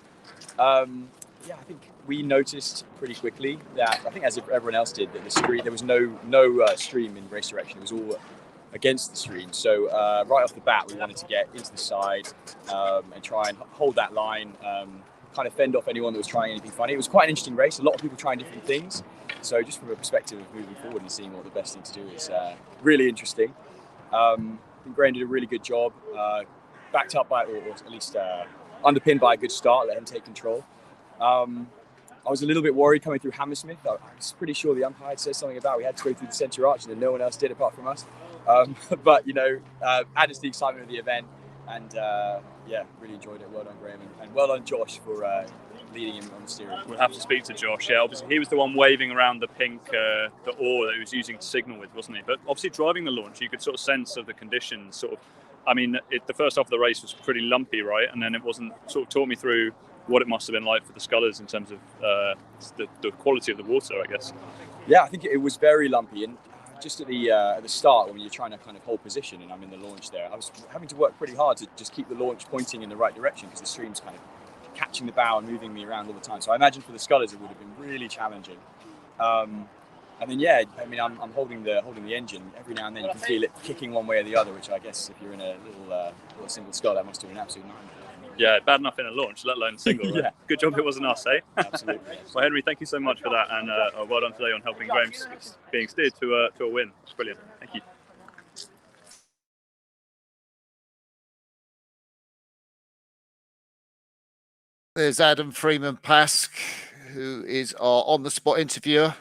Yeah, I think we noticed pretty quickly that, I think as everyone else did, that the stream, there was no stream in race direction. It was all against the stream. So right off the bat, we wanted to get into the side and try and hold that line, kind of fend off anyone that was trying anything funny. It was quite an interesting race. A lot of people trying different things. So just from a perspective of moving forward and seeing what the best thing to do is really interesting. I think Graham did a really good job, backed up by, or at least underpinned by a good start, let him take control. I was a little bit worried coming through Hammersmith. I was pretty sure the umpire said something about we had to go through the centre arch and no one else did apart from us. But, added to the excitement of the event. And really enjoyed it. Well done, Graham, and well done, Josh, for leading him on the steering. We'll have to speak to Josh. Yeah, obviously he was the one waving around the pink, the oar that he was using to signal with, wasn't he? But obviously driving the launch, you could sort of sense of the conditions. Sort of, the first half of the race was pretty lumpy, right? And then it wasn't. Sort of taught me through what it must have been like for the scullers in terms of the quality of the water, I guess. Yeah, I think it was very lumpy, and just at the start when you're trying to kind of hold position, and I'm in the launch there, I was having to work pretty hard to just keep the launch pointing in the right direction because the stream's kind of catching the bow and moving me around all the time. So I imagine for the scullers it would have been really challenging. And then I'm holding the engine. Every now and then you can feel it kicking one way or the other, which I guess if you're in a little single scull, that must do an absolute nightmare. Yeah, bad enough in a launch, let alone single. Right? Yeah. Good job it wasn't us, eh? Absolutely. Well, Henry, thank you so much for that, and well done today on helping Graham being steered to a win. It's brilliant. Thank you. There's Adam Freeman-Pask, who is our on-the-spot interviewer.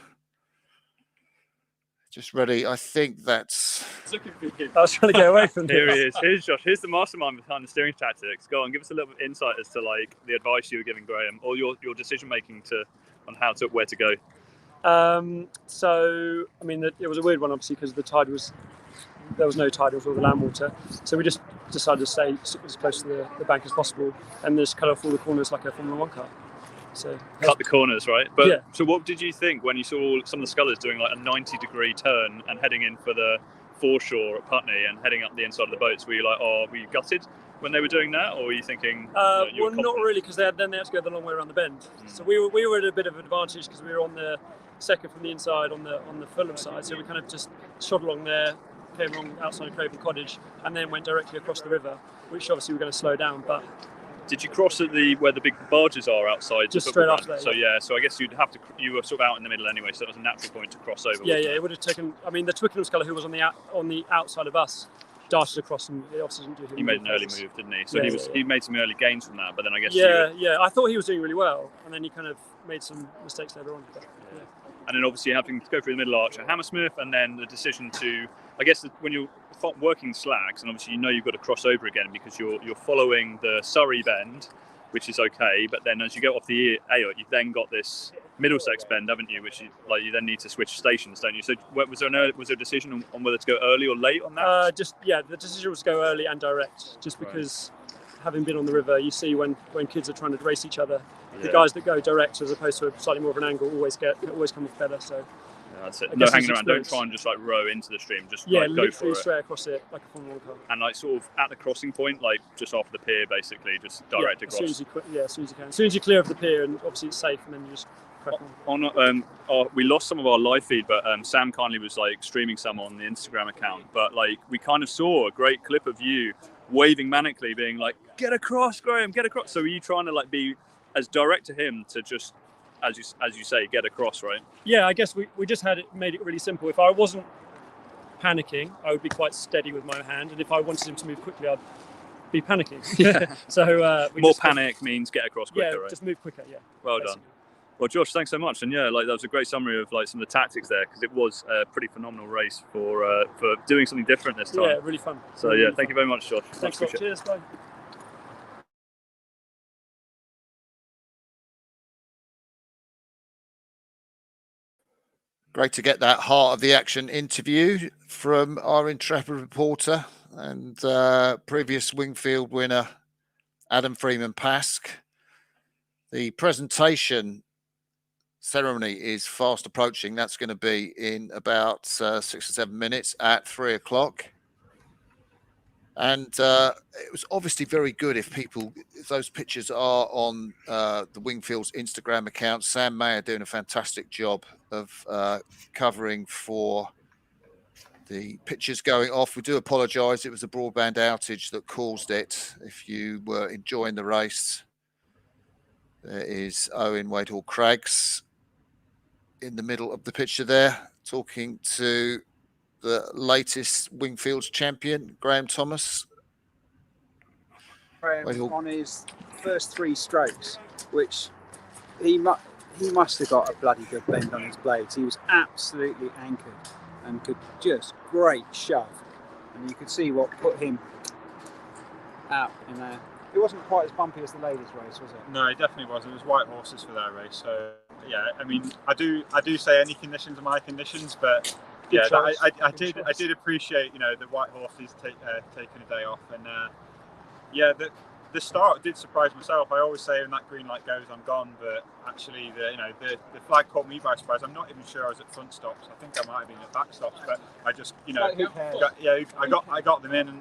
Just ready. I think that's... I was trying to get away from this. Here he is. Here's Josh. Here's the mastermind behind the steering tactics. Go on, give us a little bit of insight as to the advice you were giving Graham, or your decision making on where to go. It was a weird one, obviously, because there was no tide, it was all the land water. So we just decided to stay as close to the bank as possible and just cut off all the corners like a Formula 1 car. So cut the corners, right? But yeah. So what did you think when you saw some of the scullers doing like a 90-degree turn and heading in for the foreshore at Putney and heading up the inside of the boats? Were you like, were you gutted when they were doing that, or were you thinking? Well, not really, because they had to go the long way around the bend. So we were at a bit of an advantage because we were on the second from the inside on the Fulham side. So we kind of just shot along there, came along outside of Craven Cottage, and then went directly across the river, which obviously we're going to slow down, but. Did you cross at where the big barges are outside? Just straight after that. So so I guess you were sort of out in the middle anyway, so that was a natural point to cross over. Yeah, it would have taken. The Twickenham sculler, who was on the outside of us, darted across, and it obviously didn't do him. He made an early move, didn't he? So he made some early gains from that, but then I guess. Yeah. I thought he was doing really well, and then he kind of made some mistakes later on. But, yeah. And then obviously having to go through the middle arch at Hammersmith, and then the decision to, I guess, when you're working slags, and obviously you've got to cross over again because you're following the Surrey bend, which is okay. But then as you go off the A, you've then got this Middlesex bend, haven't you? Which you then need to switch stations, don't you? So was there a decision on whether to go early or late on that? The decision was to go early and direct, just because having been on the river, you see when kids are trying to race each other, the guys that go direct as opposed to slightly more of an angle always come off better. So that's it. No hanging around. Don't try and just like row into the stream. Just go for it. Straight across it like a Formula 1 car. And like sort of at the crossing point, like just after the pier, basically, just direct across. As soon as you can. As soon as you clear of the pier, and obviously it's safe, and then you just crack on. We lost some of our live feed, but Sam kindly was like streaming some on the Instagram account. But like we kind of saw a great clip of you waving manically, being like, "Get across, Graham, get across." So were you trying to like be as direct to him to just, as you say, get across, right? Yeah, I guess we just made it really simple. If I wasn't panicking, I would be quite steady with my hand, and if I wanted him to move quickly, I'd be panicking. So more panic means get across quicker, right? Just move quicker. Yeah. Well basically done. Well, Josh, thanks so much, and that was a great summary of like some of the tactics there, because it was a pretty phenomenal race for doing something different this time. Yeah, really fun. So really thank you very much, Josh. Thanks a lot. Cheers, bye. Great to get that heart of the action interview from our intrepid reporter and previous Wingfield winner, Adam Freeman-Pask. The presentation ceremony is fast approaching. That's going to be in about 6 or 7 minutes at 3 o'clock. And it was obviously very good if those pictures are on the Wingfield's Instagram account. Sam Mayer doing a fantastic job of covering for the pictures going off. We do apologise. It was a broadband outage that caused it. If you were enjoying the race, there is Owen Wadehall Craggs in the middle of the picture there, talking to the latest Wingfield's champion, Graham Thomas. Graham on his first 3 strokes, which he must have got a bloody good bend on his blades. He was absolutely anchored and could just great shove, and you could see what put him out in there. It wasn't quite as bumpy as the ladies' race, was it? No, it definitely wasn't. It was white horses for that race. So yeah, I mean, I do say any conditions are my conditions, but yeah, I did appreciate the white horses taking a day off, and the start did surprise myself. I always say when that green light goes, I'm gone, but actually the flag caught me by surprise. I'm not even sure I was at front stops. I think I might have been at back stops, but I just I got them in and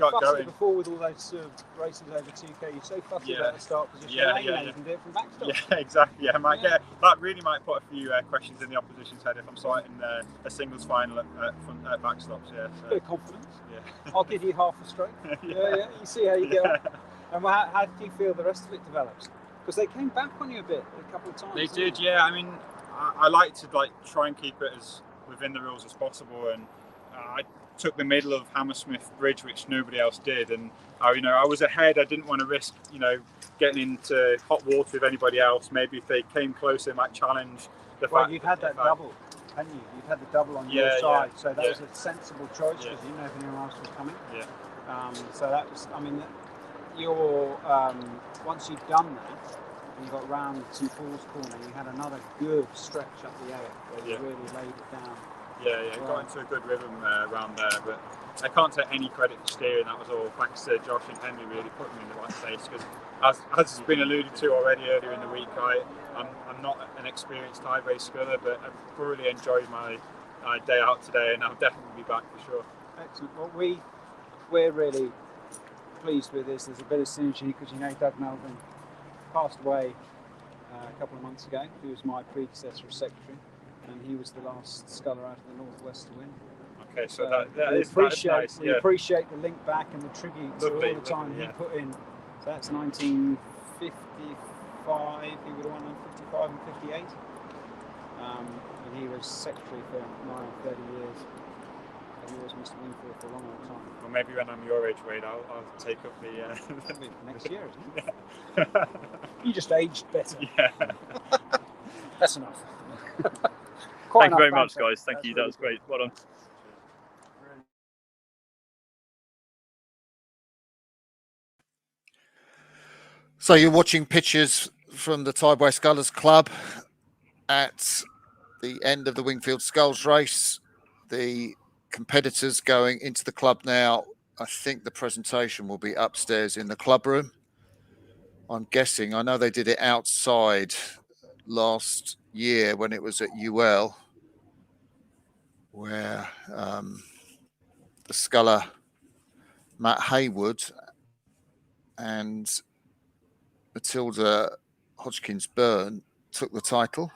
got going. Before with all those races over 2K, you're so fussy about the start position. You can do it from back stops. Yeah, exactly. Yeah, that really might put a few questions in the opposition's head if I'm starting a singles final at back stops. Yeah, so. Bit of confidence. Yeah, I'll give you half a stroke. Yeah. You see how you get on. And how did you feel the rest of it develops? Because they came back on you a bit, a couple of times. They did, yeah. I mean, I like to try and keep it as within the rules as possible, and I took the middle of Hammersmith Bridge, which nobody else did, and I was ahead. I didn't want to risk, getting into hot water with anybody else. Maybe if they came closer, they might challenge the fact. Well, you've had that double, haven't you? You've had the double on your side, so that was a sensible choice because you didn't know if anyone else was coming. Yeah. So that was, your once you'd done that and you got round St Paul's corner, you had another good stretch up the air where you really laid it down. Yeah, got into a good rhythm around there, but I can't take any credit for steering. That was all thanks to Josh and Henry really putting me in the right place, because as has been alluded to already earlier in the week, I'm not an experienced high race sculler, but I thoroughly enjoyed my day out today, and I'll definitely be back for sure. Excellent. Well, we're really pleased with this. There's a bit of synergy because Doug Melvin passed away a couple of months ago. He was my predecessor as secretary, and he was the last sculler out of the Northwest to win. Okay, so we appreciate the link back and the tribute to all the time he put in. So that's 1955. He would have won in 55 and 58, and he was secretary for 30 years. He was Mr. Wingfield for a long time. Well, maybe when I'm your age, Wade, I'll take up the next year, isn't it? Yeah. You just aged better. Yeah. That's enough. Thank you very much, guys. Thank you. That was great. Well done. So you're watching pictures from the Tideway Scullers Club at the end of the Wingfield Sculls race. The competitors going into the club now. I think the presentation will be upstairs in the club room. I'm guessing. I know they did it outside last year when it was at UL, where the sculler Matt Haywood and Matilda Hodgkins-Byrne took the title.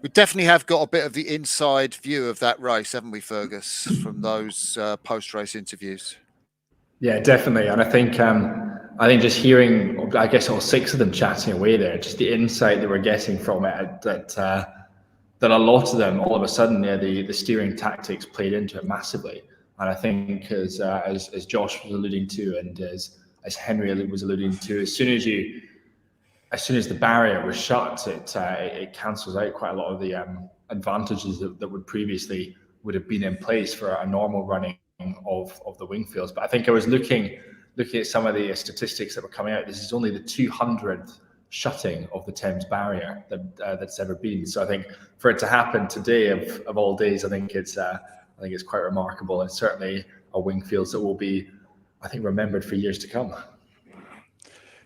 We definitely have got a bit of the inside view of that race, haven't we, Fergus, from those post-race interviews? Yeah, definitely. And I think just hearing, I guess, all 6 of them chatting away there, just the insight that we're getting from it, that a lot of them, all of a sudden, the steering tactics played into it massively. And I think, as Josh was alluding to, and as Henry was alluding to, as soon as the barrier was shut, it cancels out quite a lot of the advantages that would have been in place for a normal running of the Wingfields. But I think I was looking at some of the statistics that were coming out. This is only the 200th shutting of the Thames barrier that's ever been. So I think for it to happen today of all days, I think it's quite remarkable, and certainly a Wingfields that will be, I think, remembered for years to come.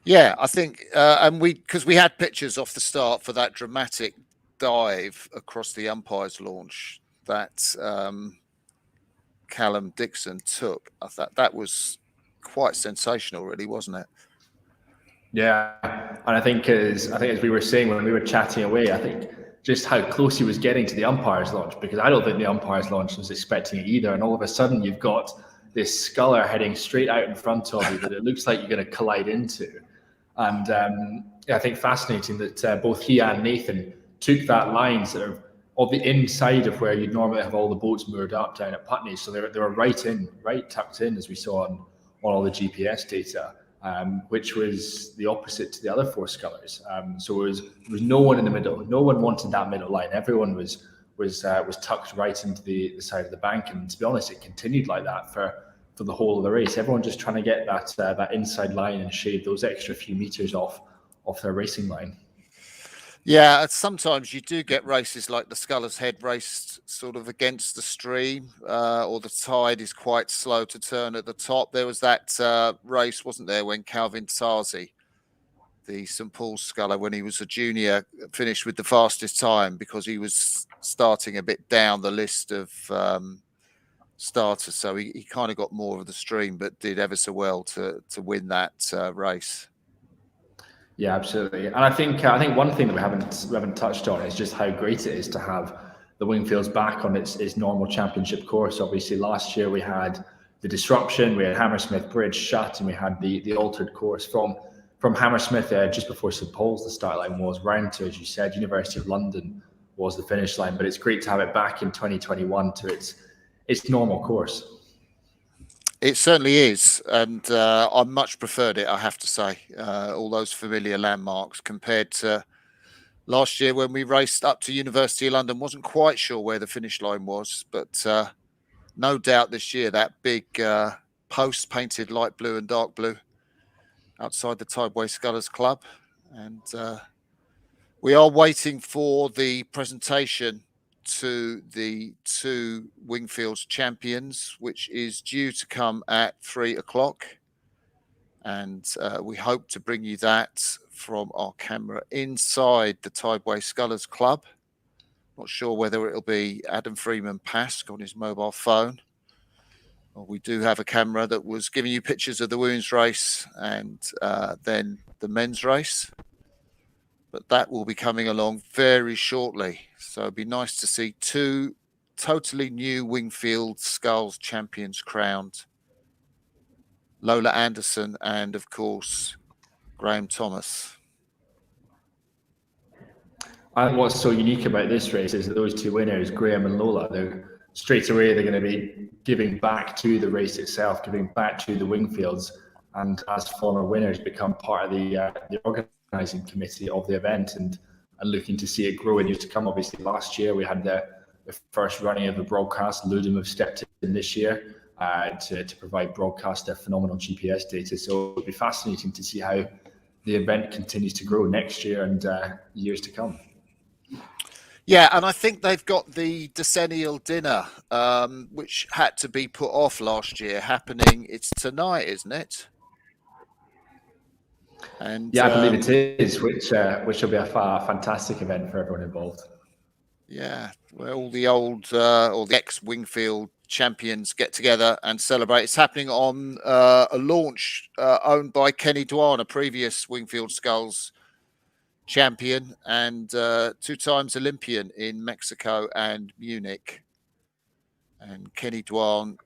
Yeah, I think, and because we had pictures off the start for that dramatic dive across the umpires launch that Callum Dixon took. I thought that was quite sensational, really, wasn't it? Yeah, and I think as we were saying when we were chatting away, I think just how close he was getting to the umpires launch, because I don't think the umpires launch was expecting it either. And all of a sudden, you've got this sculler heading straight out in front of you that it looks like you're going to collide into. And I think fascinating that both he and Nathan took that line sort of the inside of where you'd normally have all the boats moored up down at Putney. So they were right tucked in, as we saw on all the GPS data, which was the opposite to the other 4 scullers. So there was no one in the middle. No one wanted that middle line. Everyone was tucked right into the side of the bank. And to be honest, it continued like that for the whole of the race. Everyone just trying to get that inside line and shave those extra few meters off their racing line. Yeah, sometimes you do get races like the Sculler's Head race sort of against the stream, or the tide is quite slow to turn at the top. There was that race, wasn't there, when Calvin Tarzi, the St Paul's sculler, when he was a junior, finished with the fastest time because he was starting a bit down the list of starters. So he kind of got more of the stream, but did ever so well to win that race. Yeah, absolutely. And I think one thing that we haven't touched on is just how great it is to have the Wingfields back on its normal championship course. Obviously, last year we had the disruption, we had Hammersmith Bridge shut, and we had the altered course from Hammersmith just before St Paul's. The start line was round to, as you said, University of London was the finish line. But it's great to have it back in 2021 to its normal course. It certainly is, and I much preferred it, I have to say, all those familiar landmarks compared to last year when we raced up to University of London. Wasn't quite sure where the finish line was, but no doubt this year that big post painted light blue and dark blue outside the Tideway Scullers Club. And we are waiting for the presentation to the 2 Wingfields champions, which is due to come at 3 o'clock. And we hope to bring you that from our camera inside the Tideway Scullers Club. Not sure whether it'll be Adam Freeman Pask on his mobile phone. Well, we do have a camera that was giving you pictures of the women's race and then the men's race. But that will be coming along very shortly. So it'd be nice to see 2 totally new Wingfield Sculls champions crowned. Lola Anderson and, of course, Graham Thomas. And what's so unique about this race is that those 2 winners, Graham and Lola, they're going to be giving back to the race itself, giving back to the Wingfields, and as former winners become part of the organising committee of the event and looking to see it grow in years to come. Obviously, last year we had the first running of the broadcast. Ludum have stepped in this year. to provide broadcast their phenomenal GPS data. So it'll be fascinating to see how the event continues to grow next year and years to come. Yeah, and I think they've got the decennial dinner, which had to be put off last year, happening. It's tonight, isn't it? And yeah, I believe it is, which will be a fantastic event for everyone involved. Yeah, where all the old or the ex-Wingfield champions get together and celebrate. It's happening on a launch owned by Kenny Dwan, a previous Wingfield Sculls champion and 2 times Olympian in Mexico and Munich. And Kenny Dwan,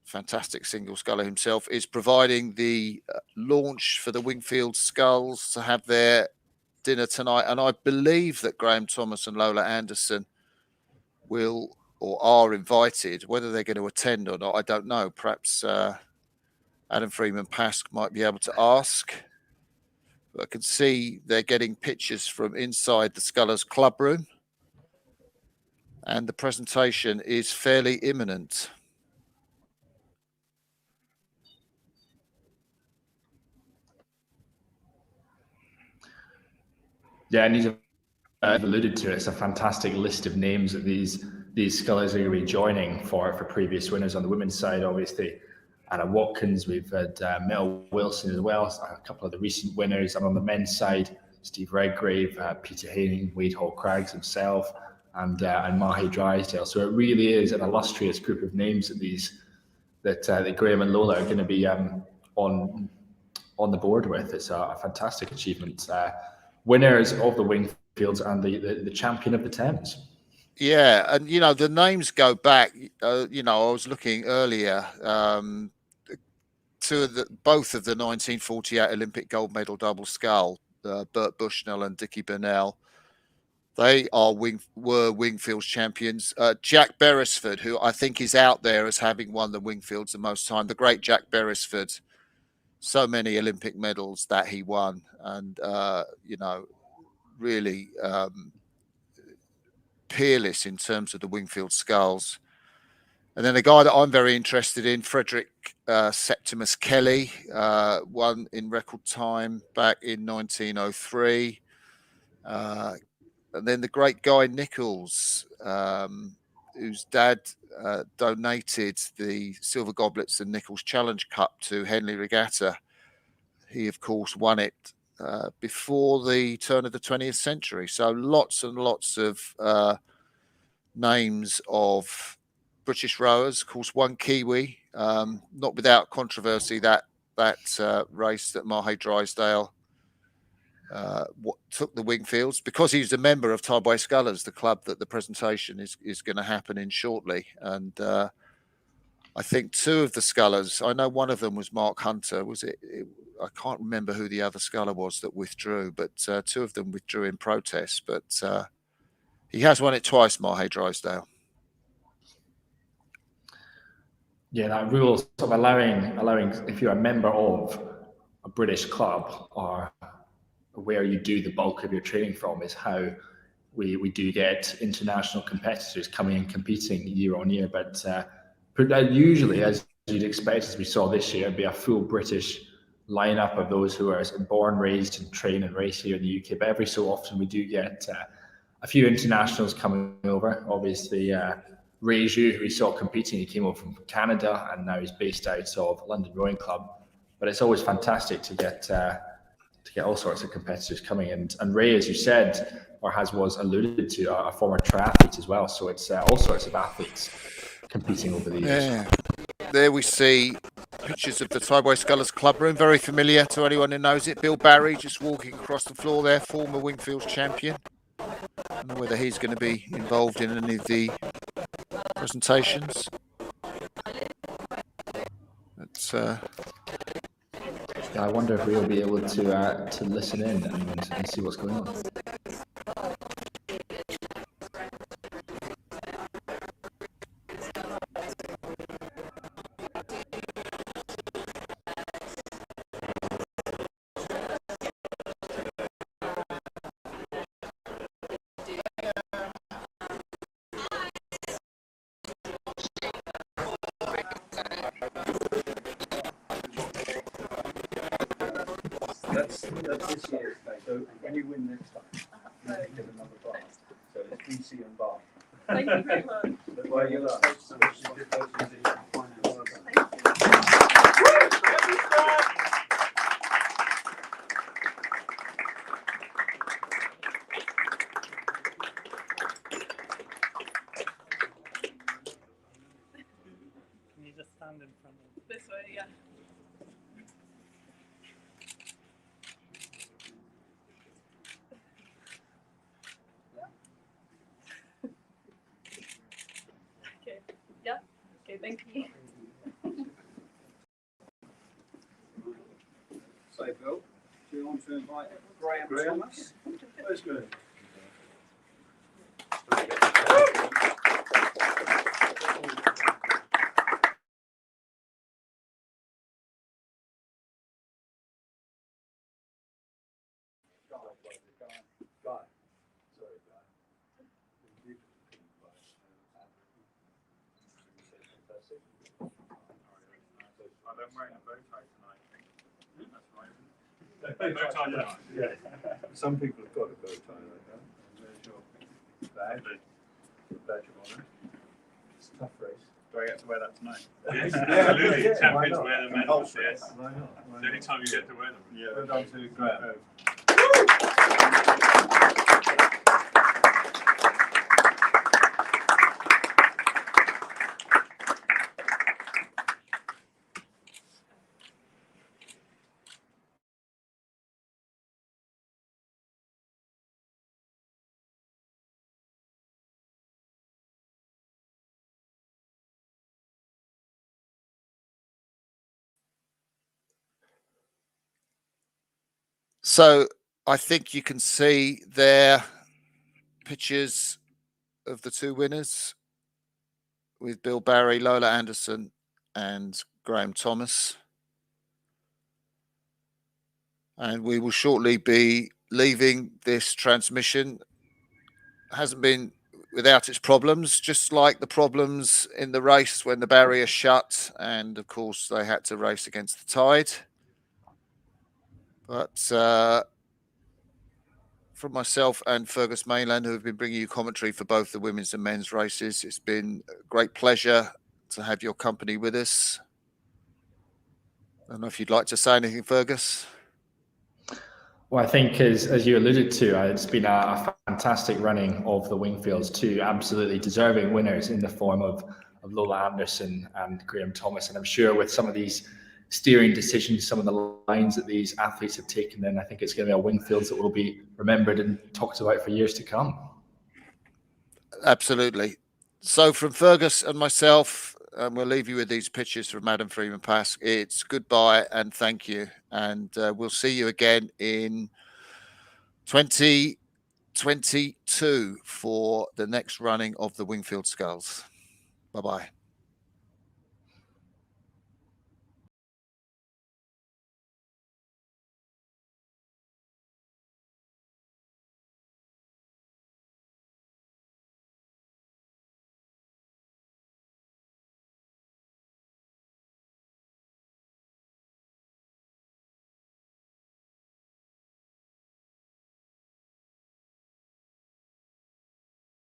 fantastic single sculler himself, is providing the launch for the Wingfield Sculls to have their dinner tonight. And I believe that Graham Thomas and Lola Anderson will or are invited. Whether they're going to attend or not, I don't know. Perhaps Adam Freeman-Pask might be able to ask. But I can see they're getting pictures from inside the Scullers Club Room, and the presentation is fairly imminent. Yeah, and I've alluded to it. It's a fantastic list of names that these scullers are going to be joining for previous winners on the women's side. Obviously, Anna Watkins, we've had Mel Wilson as well, a couple of the recent winners. And on the men's side, Steve Redgrave, Peter Haining, Wade Hall-Craggs himself, and Mahe Drysdale. So it really is an illustrious group of names that Graham and Lola are going to be on the board with. It's a fantastic achievement. Winners of the Wingfields and the champion of the Thames. Yeah, and the names go back. I was looking earlier to both of the 1948 Olympic gold medal double scull, Bert Bushnell and Dickie Burnell. They were Wingfields champions. Jack Beresford, who I think is out there as having won the Wingfields the most time, the great Jack Beresford. So many Olympic medals that he won, and really peerless in terms of the Wingfield Sculls. And then a guy that I'm very interested in, Frederick Septimus Kelly, won in record time back in 1903. And then the great Guy Nichols, whose dad donated the Silver Goblets and Nichols Challenge Cup to Henley Regatta. He, of course, won it before the turn of the 20th century. So lots and lots of names of British rowers. Of course, one Kiwi, not without controversy, that race that Mahe Drysdale took the Wingfields, because he's a member of Tideway Scullers, the club that the presentation is going to happen in shortly. And I think 2 of the Scullers, I know one of them was Mark Hunter, was it? I can't remember who the other sculler was that withdrew, but 2 of them withdrew in protest. But he has won it twice, Mahe Drysdale. Yeah, that rule sort of allowing if you're a member of a British club or where you do the bulk of your training from, is how we do get international competitors coming and competing year on year. But usually, as you'd expect, as we saw this year, it'd be a full British lineup of those who are born, raised, and train and race here in the UK. But every so often, we do get a few internationals coming over. Obviously, Ray Zhu, who we saw competing, he came over from Canada, and now he's based out of London Rowing Club. But it's always fantastic to get all sorts of competitors coming. And Ray, as you said, or was alluded to, a former triathlete as well. So it's all sorts of athletes competing over the years. Yeah. There we see pictures of the Tideway Scullers Club Room, very familiar to anyone who knows it. Bill Barry just walking across the floor there, former Wingfields champion. I don't know whether he's going to be involved in any of the presentations. But, I wonder if we'll be able to listen in and see what's going on. That's this year's thing. So when you win next time, you get another bar. So it's BC and bar. Thank you very much. That's why you are. Can you just stand in front of This way, yeah. Okay. Yeah. Okay. Thank you. So, Bill, do you want to invite Graham Thomas? Where's Graham? I'm wearing a bow tie tonight. That's right. Bow tie tonight. Yeah. Some people have got a bow tie like that. There's your badge. Badge of honour. It's a tough race. Do I get to wear that tonight? Yes, absolutely. yeah, Champions wear them medals, yes. Why not? It's the only time you get to wear them. Yeah. Well done to Graham. So I think you can see there pictures of the two winners with Bill Barry, Lola Anderson and Graham Thomas. And we will shortly be leaving this transmission. Hasn't been without its problems, just like the problems in the race when the barrier shut. And of course, they had to race against the tide. But from myself and Fergus Mainland, who have been bringing you commentary for both the women's and men's races, it's been a great pleasure to have your company with us. I don't know if you'd like to say anything, Fergus. Well, I think as you alluded to, it's been a fantastic running of the Wingfields, two absolutely deserving winners in the form of Lola Anderson and Graham Thomas. And I'm sure with some of these steering decisions, some of the lines that these athletes have taken, then I think it's going to be a Wingfields that will be remembered and talked about for years to come. Absolutely. So from Fergus and myself, we'll leave you with these pictures from Madam Freeman Pass. It's goodbye and thank you. And we'll see you again in 2022 for the next running of the Wingfield Sculls. Bye-bye.